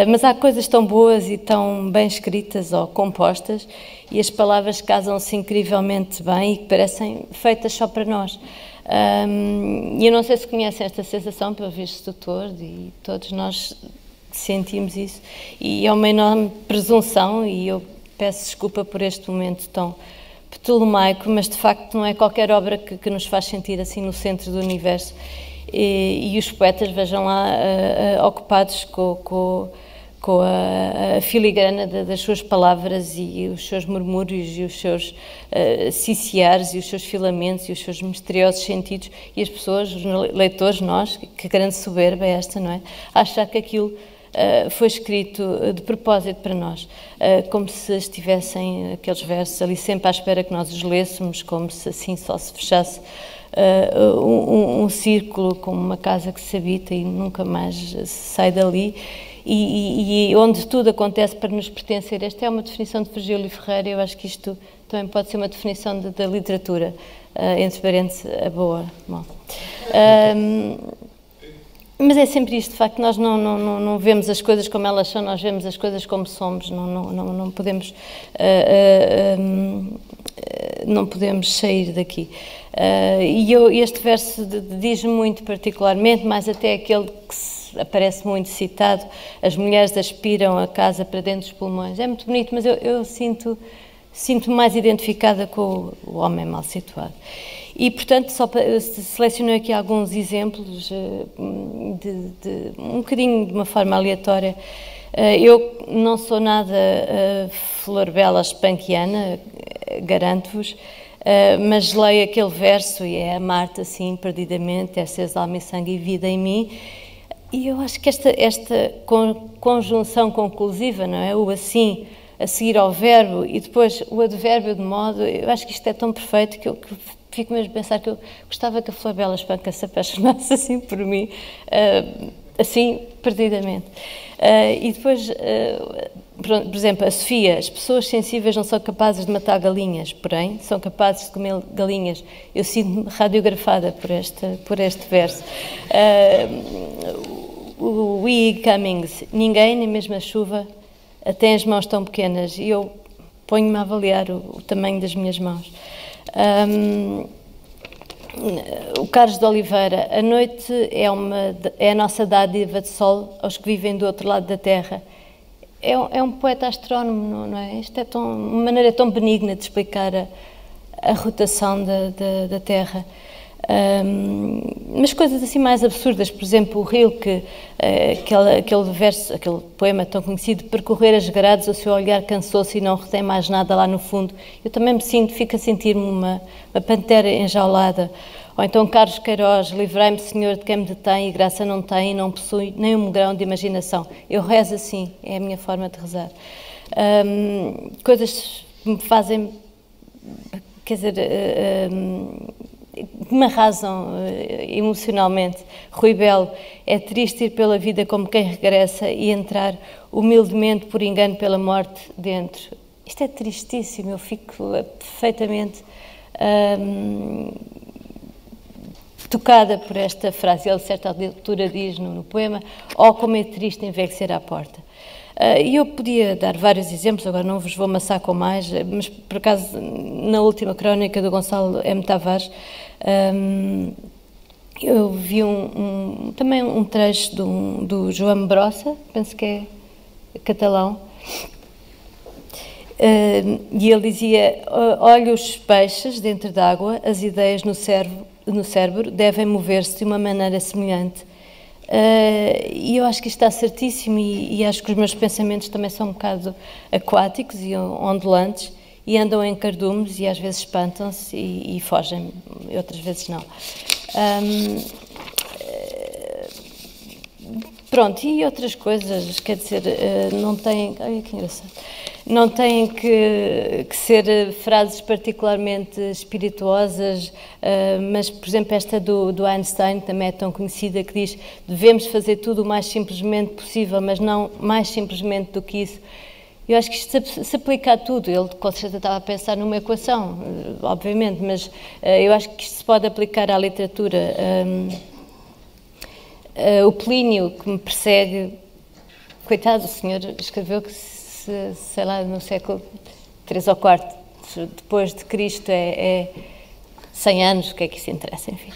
Mas há coisas tão boas e tão bem escritas ou compostas e as palavras casam-se incrivelmente bem e que parecem feitas só para nós. E eu não sei se conhecem esta sensação, pelo visto tutor, e todos nós sentimos isso. E é uma enorme presunção e eu peço desculpa por este momento tão ptolomaico, mas de facto não é qualquer obra que nos faz sentir assim no centro do universo. E os poetas, vejam lá, ocupados com a filigrana das suas palavras e os seus murmúrios e os seus ciciares e os seus filamentos e os seus misteriosos sentidos, e as pessoas, os leitores, nós, que grande soberba é esta, não é? Achar que aquilo foi escrito de propósito para nós, como se estivessem aqueles versos ali sempre à espera que nós os lêssemos, como se assim só se fechasse um círculo como uma casa que se habita e nunca mais se sai dali, e onde tudo acontece para nos pertencer. Esta é uma definição de Virgílio Ferreira. Eu acho que isto também pode ser uma definição da literatura, entre parênteses, a boa. Bom. Mas é sempre isto, de facto, nós não vemos as coisas como elas são, nós vemos as coisas como somos, não podemos sair daqui. E este verso diz-me muito particularmente, mais até aquele que aparece muito citado, as mulheres aspiram a casa para dentro dos pulmões. É muito bonito, mas eu sinto-me mais identificada com o homem mal situado. E, portanto, selecionei aqui alguns exemplos de um bocadinho de uma forma aleatória. Eu não sou nada florbela espanquiana, garanto-vos, mas leio aquele verso e é amar-te assim perdidamente, é seres alma e sangue e vida em mim. E eu acho que esta conjunção conclusiva, não é? O assim, a seguir ao verbo e depois o advérbio de modo, eu acho que isto é tão perfeito que eu fico mesmo a pensar que eu gostava que a Florbela Espanca se apaixonasse assim por mim, assim, perdidamente. E depois, por exemplo, a Sofia, as pessoas sensíveis não são capazes de matar galinhas, porém, são capazes de comer galinhas. Eu sinto-me radiografada por este verso. O W.E. Cummings, ninguém, nem mesmo a chuva, tem as mãos tão pequenas. E eu ponho-me a avaliar o tamanho das minhas mãos. O Carlos de Oliveira, a noite é a nossa dádiva de sol aos que vivem do outro lado da terra. É um poeta astrónomo, não é? Isto é uma maneira tão benigna de explicar a rotação da Terra. Mas coisas assim mais absurdas, por exemplo, o Rilke, aquele poema tão conhecido, percorrer as grades, o seu olhar cansou-se e não retém mais nada lá no fundo. Eu também fico a sentir-me uma pantera enjaulada. Ou então Carlos Queiroz, livrai-me, Senhor, de quem me detém e graça não tem e não possui nem um grão de imaginação. Eu rezo assim, é a minha forma de rezar. Coisas que me fazem, quer dizer, que me arrasam emocionalmente. Rui Belo, é triste ir pela vida como quem regressa e entrar humildemente por engano pela morte dentro. Isto é tristíssimo, eu fico perfeitamente tocada por esta frase. Ele, a certa altura, diz no poema: "Oh, como é triste envelhecer à porta." E eu podia dar vários exemplos, agora não vos vou amassar com mais, mas por acaso na última crónica do Gonçalo M. Tavares eu vi também um trecho do Joan Brossa, penso que é catalão, e ele dizia: "Olha os peixes dentro d'água, as ideias no cérebro devem mover-se de uma maneira semelhante." E eu acho que isto está certíssimo, e acho que os meus pensamentos também são um bocado aquáticos e ondulantes, e andam em cardumes e às vezes espantam-se e fogem, e outras vezes não. Pronto, e outras coisas, quer dizer, não têm... Olha que engraçado. Não têm que ser frases particularmente espirituosas, mas, por exemplo, esta do Einstein também é tão conhecida, que diz: devemos fazer tudo o mais simplesmente possível, mas não mais simplesmente do que isso. Eu acho que isto se aplica a tudo. Ele, com certeza, estava a pensar numa equação, obviamente, mas eu acho que isto se pode aplicar à literatura. O Plínio, que me persegue, coitado, o senhor escreveu que, sei lá, no século III ou IV depois de Cristo, é 100 anos, o que é que isso interessa, enfim,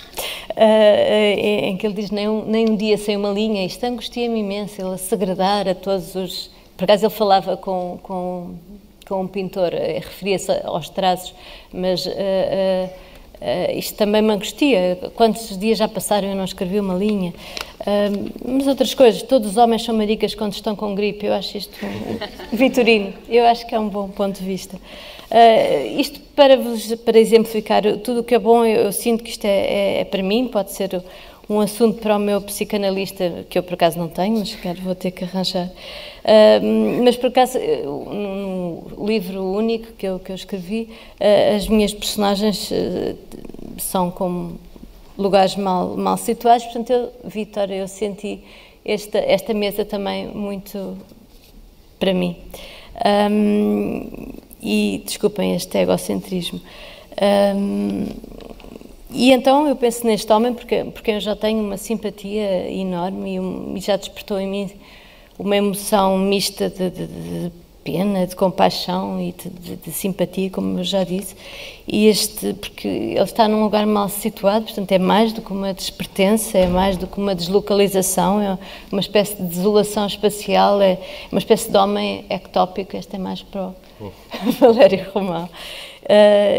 em que ele diz: nem um dia sem uma linha. Isto angustia-me imenso, ele a segredar a todos os... Por acaso ele falava com um pintor, referia-se aos traços, mas isto também me angustia. Quantos dias já passaram e eu não escrevi uma linha? Mas outras coisas, todos os homens são maricas quando estão com gripe. Eu acho isto Vitorino, eu acho que é um bom ponto de vista. Isto para exemplificar tudo o que é bom. Eu sinto que isto é para mim, pode ser um assunto para o meu psicanalista, que eu por acaso não tenho, mas vou ter que arranjar. Mas por acaso, num livro único que eu escrevi, as minhas personagens são como lugares mal situados. Portanto, Vítor, eu senti esta mesa também muito para mim. E desculpem este egocentrismo. E então eu penso neste homem porque eu já tenho uma simpatia enorme e já despertou em mim uma emoção mista de pena, de compaixão e de simpatia, como eu já disse. E porque ele está num lugar mal situado, portanto é mais do que uma despertença, é mais do que uma deslocalização, é uma espécie de desolação espacial, é uma espécie de homem ectópico. Este é mais para o Valério Romão.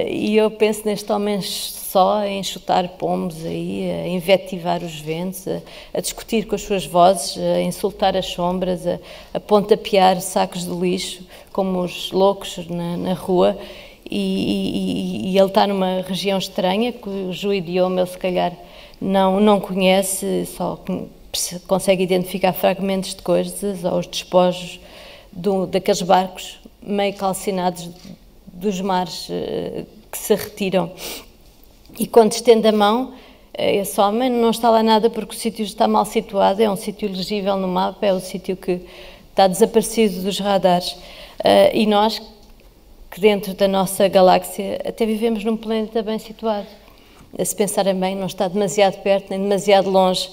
E eu penso neste homem só a enxutar pomos, aí, a invectivar os ventos, a discutir com as suas vozes, a insultar as sombras, a pontapear sacos de lixo, como os loucos na rua, e ele está numa região estranha, cujo idioma ele se calhar não conhece, só consegue identificar fragmentos de coisas, ou os despojos daqueles barcos meio calcinados dos mares que se retiram. E quando estende a mão, esse homem não está lá nada porque o sítio está mal situado, é um sítio legível no mapa, é o sítio que está desaparecido dos radares. E nós, que dentro da nossa galáxia até vivemos num planeta bem situado. Se pensarem bem, não está demasiado perto nem demasiado longe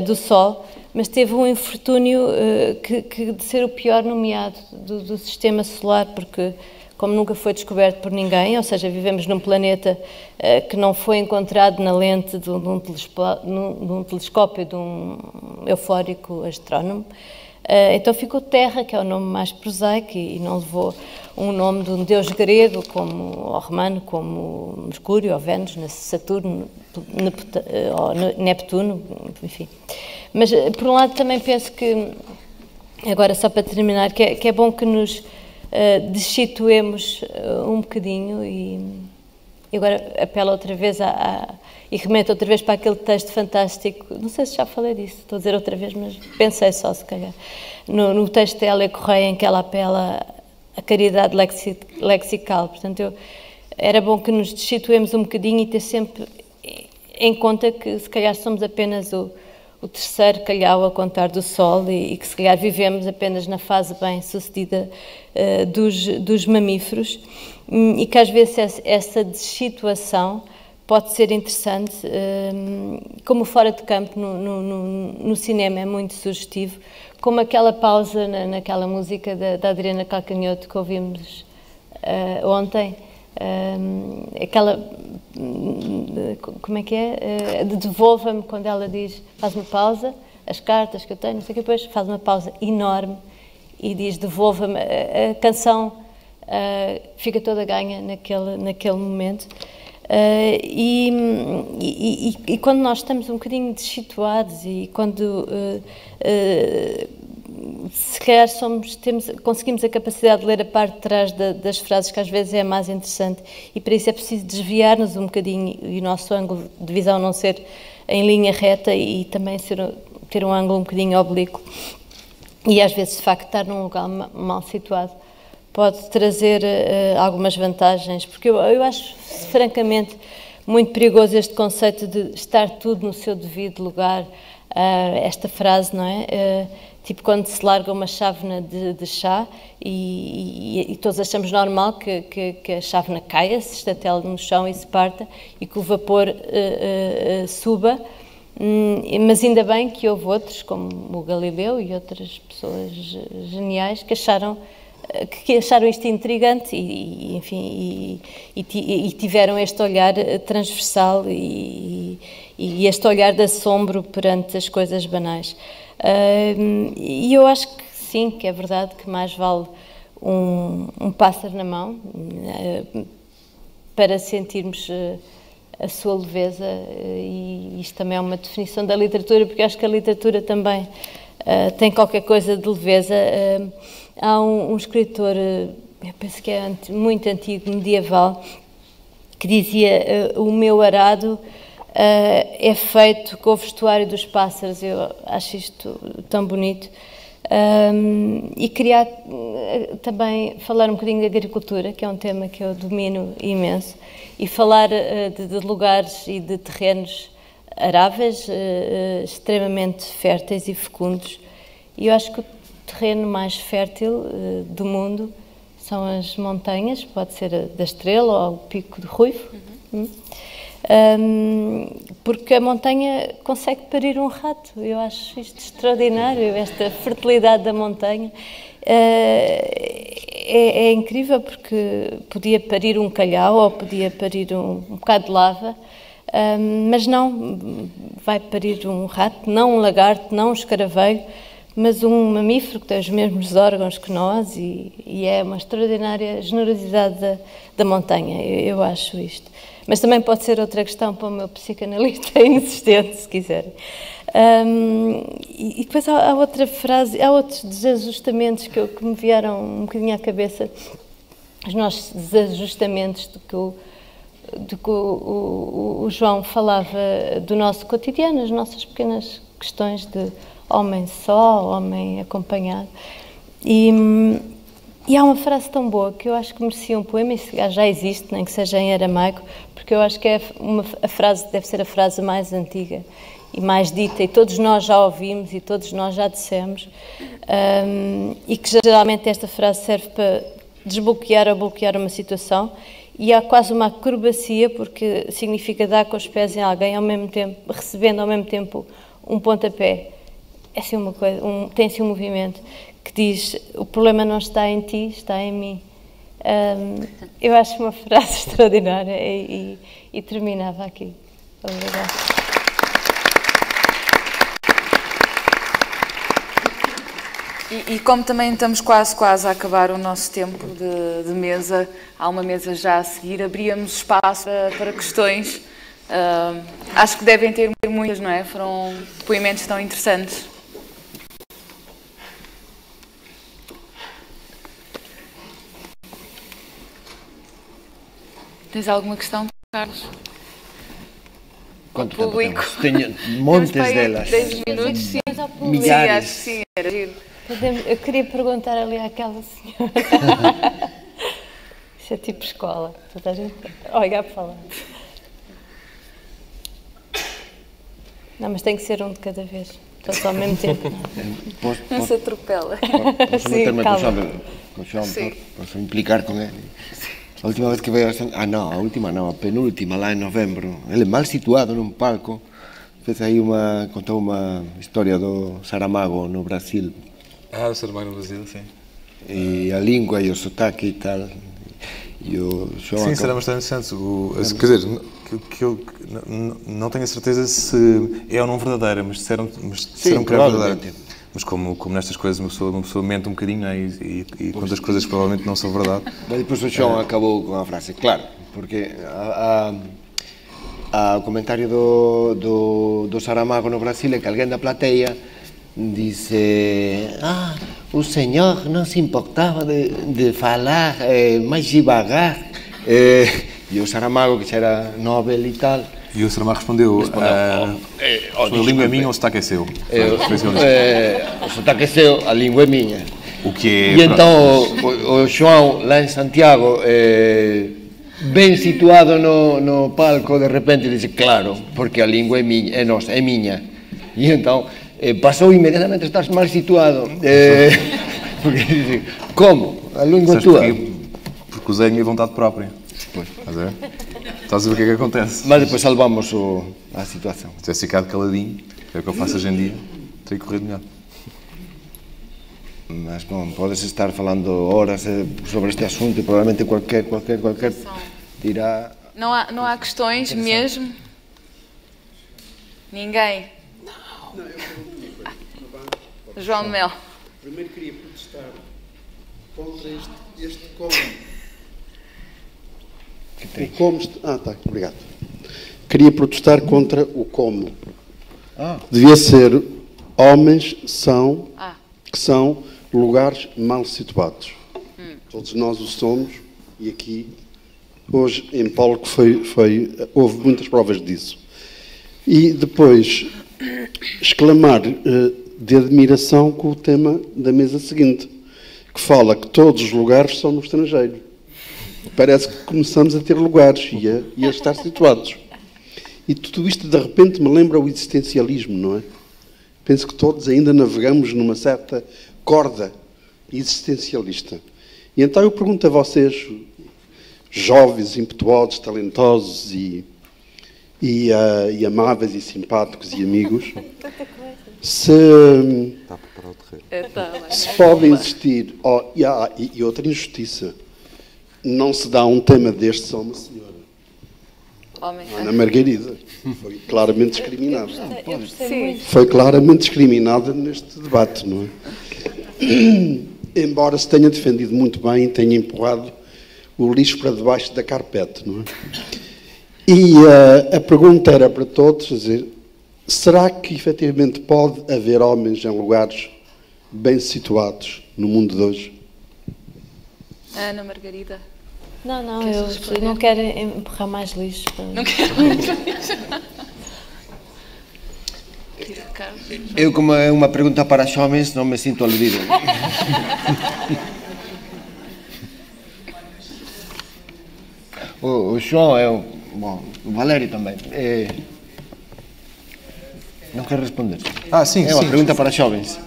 do Sol, mas teve um infortúnio de ser o pior nomeado do Sistema Solar, porque, como nunca foi descoberto por ninguém, ou seja, vivemos num planeta que não foi encontrado na lente de um telescópio de um eufórico astrónomo, então ficou Terra, que é o nome mais prosaico, e não levou um nome de um deus grego, ou romano, como Mercúrio, ou Vênus, Saturno, ou Neptuno, enfim. Mas, por um lado, também penso que, agora só para terminar, que é bom que nos destituemos um bocadinho e agora apelo outra vez e remeto outra vez para aquele texto fantástico, não sei se já falei disso, estou a dizer outra vez, mas pensei só, se calhar, no texto de Hélia Correia, em que ela apela à caridade lexical. Portanto, era bom que nos destituemos um bocadinho e ter sempre em conta que se calhar somos apenas o terceiro calhau a contar do sol e que se calhar vivemos apenas na fase bem-sucedida dos mamíferos e que às vezes essa dessituação pode ser interessante, como fora de campo no cinema é muito sugestivo, como aquela pausa naquela música da Adriana Calcanhoto que ouvimos ontem, aquela, como é que é? Devolva-me, quando ela diz, faz uma pausa, as cartas que eu tenho, não sei o que, depois faz uma pausa enorme e diz, devolva-me, a canção fica toda ganha naquele momento. E quando nós estamos um bocadinho dessituados e quando se calhar conseguimos a capacidade de ler a parte de trás das frases, que às vezes é mais interessante, e para isso é preciso desviar-nos um bocadinho e o nosso ângulo de visão não ser em linha reta e também ter um ângulo um bocadinho oblíquo e às vezes de facto estar num lugar mal situado pode trazer algumas vantagens, porque eu acho francamente muito perigoso este conceito de estar tudo no seu devido lugar, esta frase, não é? Tipo quando se larga uma chávena de chá e todos achamos normal que a chávena caia, se estatele no chão e se parta e que o vapor suba, mas ainda bem que houve outros, como o Galileu e outras pessoas geniais, que acharam isto intrigante e tiveram este olhar transversal e este olhar de assombro perante as coisas banais. E eu acho que sim, que é verdade que mais vale um pássaro na mão para sentirmos a sua leveza, e isto também é uma definição da literatura, porque acho que a literatura também tem qualquer coisa de leveza. Há um escritor, eu penso que é muito antigo, medieval, que dizia: o meu arado é feito com o vestuário dos pássaros. Eu acho isto tão bonito. E queria também falar um bocadinho de agricultura, que é um tema que eu domino imenso, e falar de lugares e de terrenos aráveis, extremamente férteis e fecundos. E eu acho que o terreno mais fértil do mundo são as montanhas, pode ser a da Estrela ou o Pico de Ruivo, porque a montanha consegue parir um rato. Eu acho isto extraordinário, esta fertilidade da montanha. É incrível, porque podia parir um calhau ou podia parir um bocado de lava, mas não, vai parir um rato, não um lagarto, não um escaravelho, mas um mamífero que tem os mesmos órgãos que nós, e é uma extraordinária generosidade da montanha, eu acho isto. Mas também pode ser outra questão para o meu psicanalista insistente, se quiserem. E depois há outra frase, há outros desajustamentos que me vieram um bocadinho à cabeça, os nossos desajustamentos do que o João falava do nosso cotidiano, as nossas pequenas questões de homem só, homem acompanhado. E há uma frase tão boa que eu acho que merecia um poema, e já existe, nem que seja em aramaico, porque eu acho que a frase deve ser a frase mais antiga e mais dita, e todos nós já ouvimos e todos nós já dissemos, e que geralmente esta frase serve para desbloquear ou bloquear uma situação, e há quase uma acrobacia, porque significa dar com os pés em alguém ao mesmo tempo, recebendo ao mesmo tempo um pontapé. É assim uma coisa, tem-se um movimento que diz: o problema não está em ti, está em mim. Eu acho uma frase extraordinária e terminava aqui. Obrigada. E como também estamos quase a acabar o nosso tempo de mesa, há uma mesa já a seguir, abríamos espaço para questões. Acho que devem ter muitas, não é? Foram depoimentos tão interessantes. Tens alguma questão, Carlos? Quanto público. tempo temos? Tenho montes delas. 10 minutos, sim. Milhares. Sim, acho que sim, era giro. Eu queria perguntar ali àquela senhora. Isso é tipo escola. Toda a gente olha a falar. Não, mas tem que ser um de cada vez. Todos ao mesmo tempo. Não se atropela. Posso meter-me com o João? Posso implicar com ele? A última vez que veio a última não, a penúltima, lá em novembro. Ele é mal situado num palco. Fez aí contou uma história do Saramago no Brasil. Ah, o Saramago no Brasil, sim. E a língua e o sotaque e tal. E o João sim, será bastante interessante. Quer dizer, que eu não tenho a certeza se é ou não verdadeira, mas disseram que é verdadeira. Mas como nestas coisas uma pessoa mente um bocadinho, né, e quantas coisas provavelmente não são verdade. Mas depois o João acabou com a frase, claro, porque o comentário do Saramago no Brasil é que alguém da plateia disse: o senhor não se importava de falar mais devagar. E o Saramago, que já era Nobel e tal, e o Saramago respondeu: a língua é minha ou o sotaque é seu? O sotaque é seu, a língua é minha. O que é, e então o João, lá em Santiago, bem situado no palco, de repente disse: claro, porque a língua é minha, é nossa, é minha. E então passou imediatamente a estar mal situado. Porque disse: como? A língua é tua? Porque usei a minha vontade própria. Estás a ver? Estás a ver o que é que acontece? Mas depois salvamos a situação. Se tivesse ficado caladinho, que é o que eu faço hoje em dia, teria corrido melhor. Mas bom, podes estar falando horas sobre este assunto e provavelmente qualquer dirá... Não há questões mesmo? Ninguém? Não. João de Mel. Primeiro queria protestar contra este como. O como... obrigado. Queria protestar contra o como. Devia ser homens que são lugares mal situados. Todos nós o somos e aqui, hoje, em palco, houve muitas provas disso. E depois, exclamar de admiração com o tema da mesa seguinte, que fala que todos os lugares são no estrangeiro. Parece que começamos a ter lugares e a estar situados. E tudo isto, de repente, me lembra o existencialismo, não é? Penso que todos ainda navegamos numa certa corda existencialista. E então eu pergunto a vocês, jovens, impetuosos, talentosos e amáveis e simpáticos e amigos, se pode existir... e outra injustiça. Não se dá um tema destes a uma senhora. Ana Margarida foi claramente discriminada. Foi claramente discriminada neste debate, não é? Embora se tenha defendido muito bem e tenha empurrado o lixo para debaixo da carpete, não é? E a pergunta era para todos, dizer, será que efetivamente pode haver homens em lugares bem situados no mundo de hoje? Ana Margarida. Não, eu não quero empurrar mais lixo. Não quero mais lixo. Eu, como é uma pergunta para os homens, não me sinto aludido. O João o Valério também. Não quer responder. Sim, é uma pergunta para os jovens.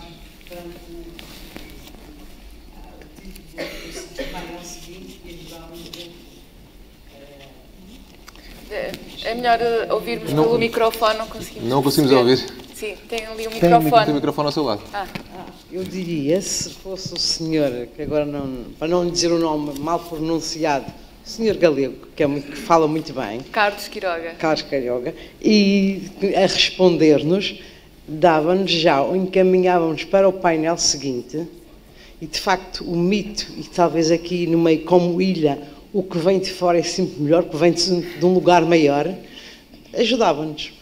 É melhor ouvirmos pelo microfone, não conseguimos ouvir. Sim, tem ali o microfone. Tem o microfone ao seu lado. Eu diria, se fosse o senhor, que agora para não dizer o nome mal pronunciado, o senhor galego, que fala muito bem. Carlos Quiroga. E a responder-nos, dava-nos já, ou encaminhávamos para o painel seguinte, e de facto o mito, e talvez aqui no meio como ilha, o que vem de fora é sempre melhor, porque vem de um lugar maior, ajudava-nos.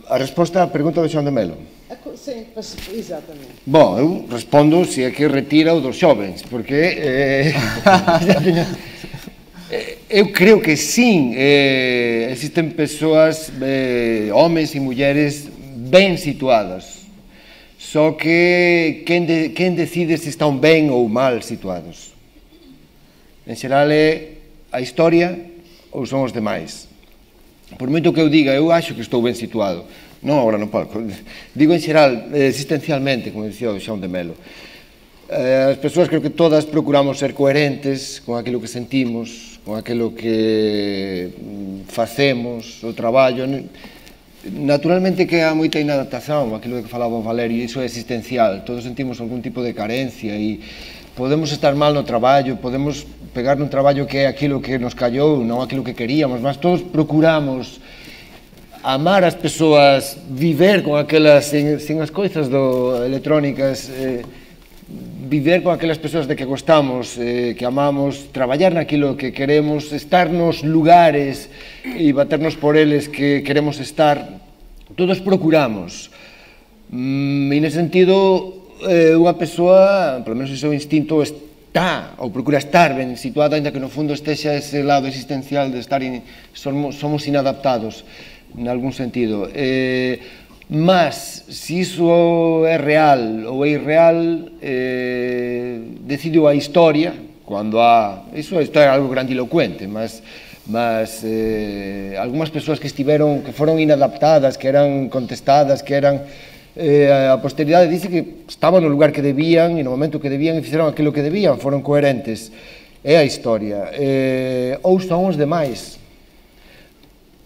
A resposta à pergunta do Xón de Melo. Sim, exatamente. Bom, eu respondo se é que retira o dos xovens, porque eu creo que sim, existen persoas, homens e mulleres ben situadas, só que quen decide se están ben ou mal situados? En xeral é a historia ou son os demais? Por moito que eu diga, eu acho que estou ben situado, non agora no palco, digo en xeral, existencialmente, como dicía o Xón de Melo. As persoas creo que todas procuramos ser coherentes con aquilo que sentimos, con aquilo que facemos, o traballo. Naturalmente que há moita inadaptación, aquilo que falaba o Valerio, iso é existencial, todos sentimos algún tipo de carencia e podemos estar mal no traballo, podemos pegar nun traballo que é aquilo que nos callou, non aquilo que queríamos, mas todos procuramos amar as persoas, viver con aquelas, sin as coisas electrónicas, viver con aquelas persoas de que gostamos, que amamos, traballar naquilo que queremos, estar nos lugares e baternos por eles que queremos estar, todos procuramos. E nese sentido, unha persoa, polo menos o seu instinto, está, ou procura estar ben situada, ainda que no fundo estexa ese lado existencial de estar, somos inadaptados, en algún sentido. Mas, se iso é real ou é irreal, decidiu a historia, cando há... Iso é algo grandilocuente, mas algunhas persoas que foron inadaptadas, que eran contestadas, que eran... A posteridade dice que estaban no lugar que debían, e no momento que debían, e fixeron aquilo que debían, foron coherentes. É a historia. Ou son os demais.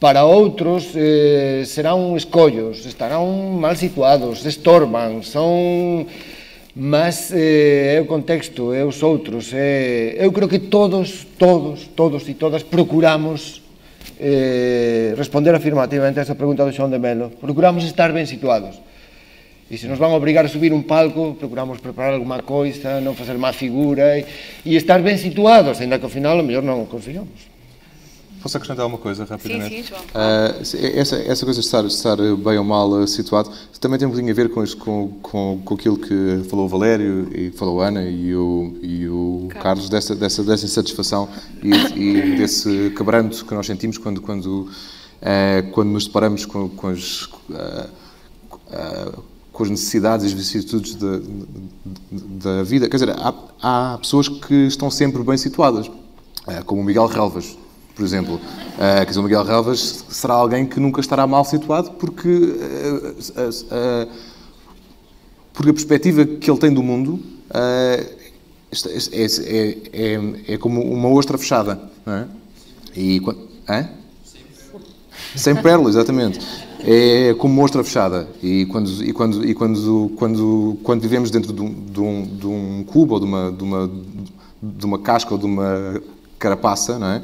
Para outros serán escollos, estarán mal situados, estorban, son... Mas é o contexto, é os outros. Eu creo que todos e todas procuramos responder afirmativamente a esa pregunta do Xón de Melo. Procuramos estar ben situados. E se nos van a obrigar a subir un palco, procuramos preparar alguma coisa, non facer má figura e estar ben situados, ainda que ao final, ao mellor, non o consigamos. Posso acrescentar uma coisa rapidamente? Sim, João. Essa coisa de estar bem ou mal situado também tem um bocadinho a ver com aquilo que falou o Valério e falou a Ana e o Carlos, dessa insatisfação e desse quebranto que nós sentimos quando nos deparamos com as necessidades e as vicissitudes da vida. Quer dizer, há pessoas que estão sempre bem situadas, como o Miguel Relvas, por exemplo. Quer dizer, o Miguel Relvas será alguém que nunca estará mal situado porque a perspectiva que ele tem do mundo é como uma ostra fechada, não é? Sem pérola, exatamente. É como uma ostra fechada. E quando vivemos dentro de um cubo ou de uma casca ou de uma carapaça, não é?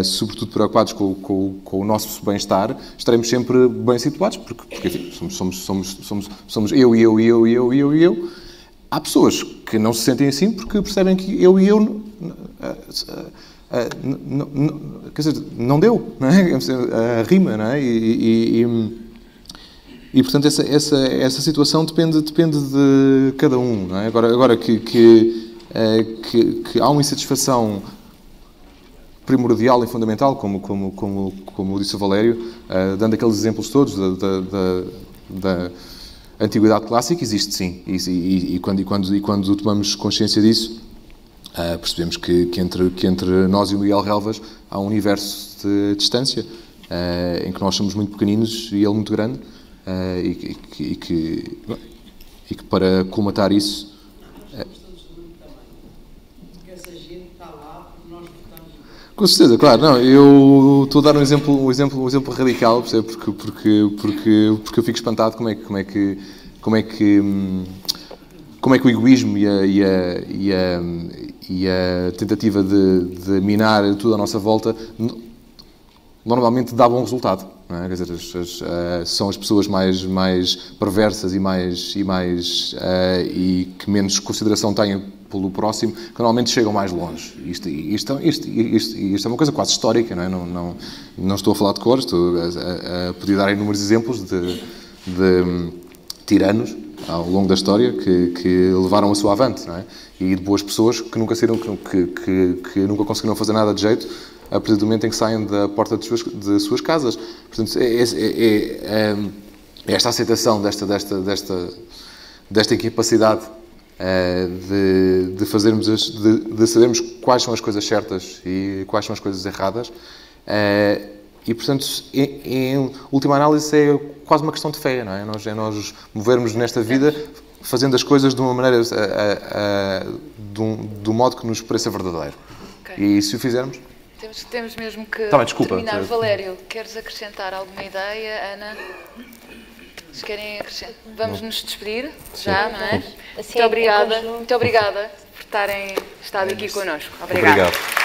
Sobretudo preocupados com o nosso bem-estar, estaremos sempre bem situados, porque enfim, somos eu. Há pessoas que não se sentem assim porque percebem que eu quer dizer, não deu, não é? A rima, não é? E portanto essa situação depende de cada um, não é? Agora que há uma insatisfação primordial e fundamental, como disse o Valério, dando aqueles exemplos todos da antiguidade clássica, existe sim. E quando tomamos consciência disso, percebemos que entre nós e o Miguel Relvas há um universo de distância, em que nós somos muito pequeninos e ele muito grande, e que para colmatar isso... Com certeza, claro. Não, eu estou a dar um exemplo radical, percebe? Porque eu fico espantado como é que o egoísmo e a tentativa de minar tudo à nossa volta normalmente dá bom resultado. Não é? Quer dizer, são as pessoas mais perversas e que menos consideração têm pelo próximo, que normalmente chegam mais longe. Isto é uma coisa quase histórica, não é? Não estou a falar de cor, podia dar inúmeros exemplos de tiranos ao longo da história que levaram a sua avante, não é? E de boas pessoas que nunca conseguiram fazer nada de jeito a partir do momento em que saem da porta de suas casas. Portanto, esta aceitação desta incapacidade de sabermos quais são as coisas certas e quais são as coisas erradas, e portanto, em última análise, é quase uma questão de fé, não é? Nós movermos nesta vida fazendo as coisas de uma maneira, do modo que nos pareça verdadeiro. Okay. E se o fizermos... Temos mesmo que terminar. Valério, queres acrescentar alguma ideia? Ana? Se querem acrescentar? Vamos nos despedir já, não é? Assim, muito obrigada por terem estado aqui connosco. Obrigada. Obrigado.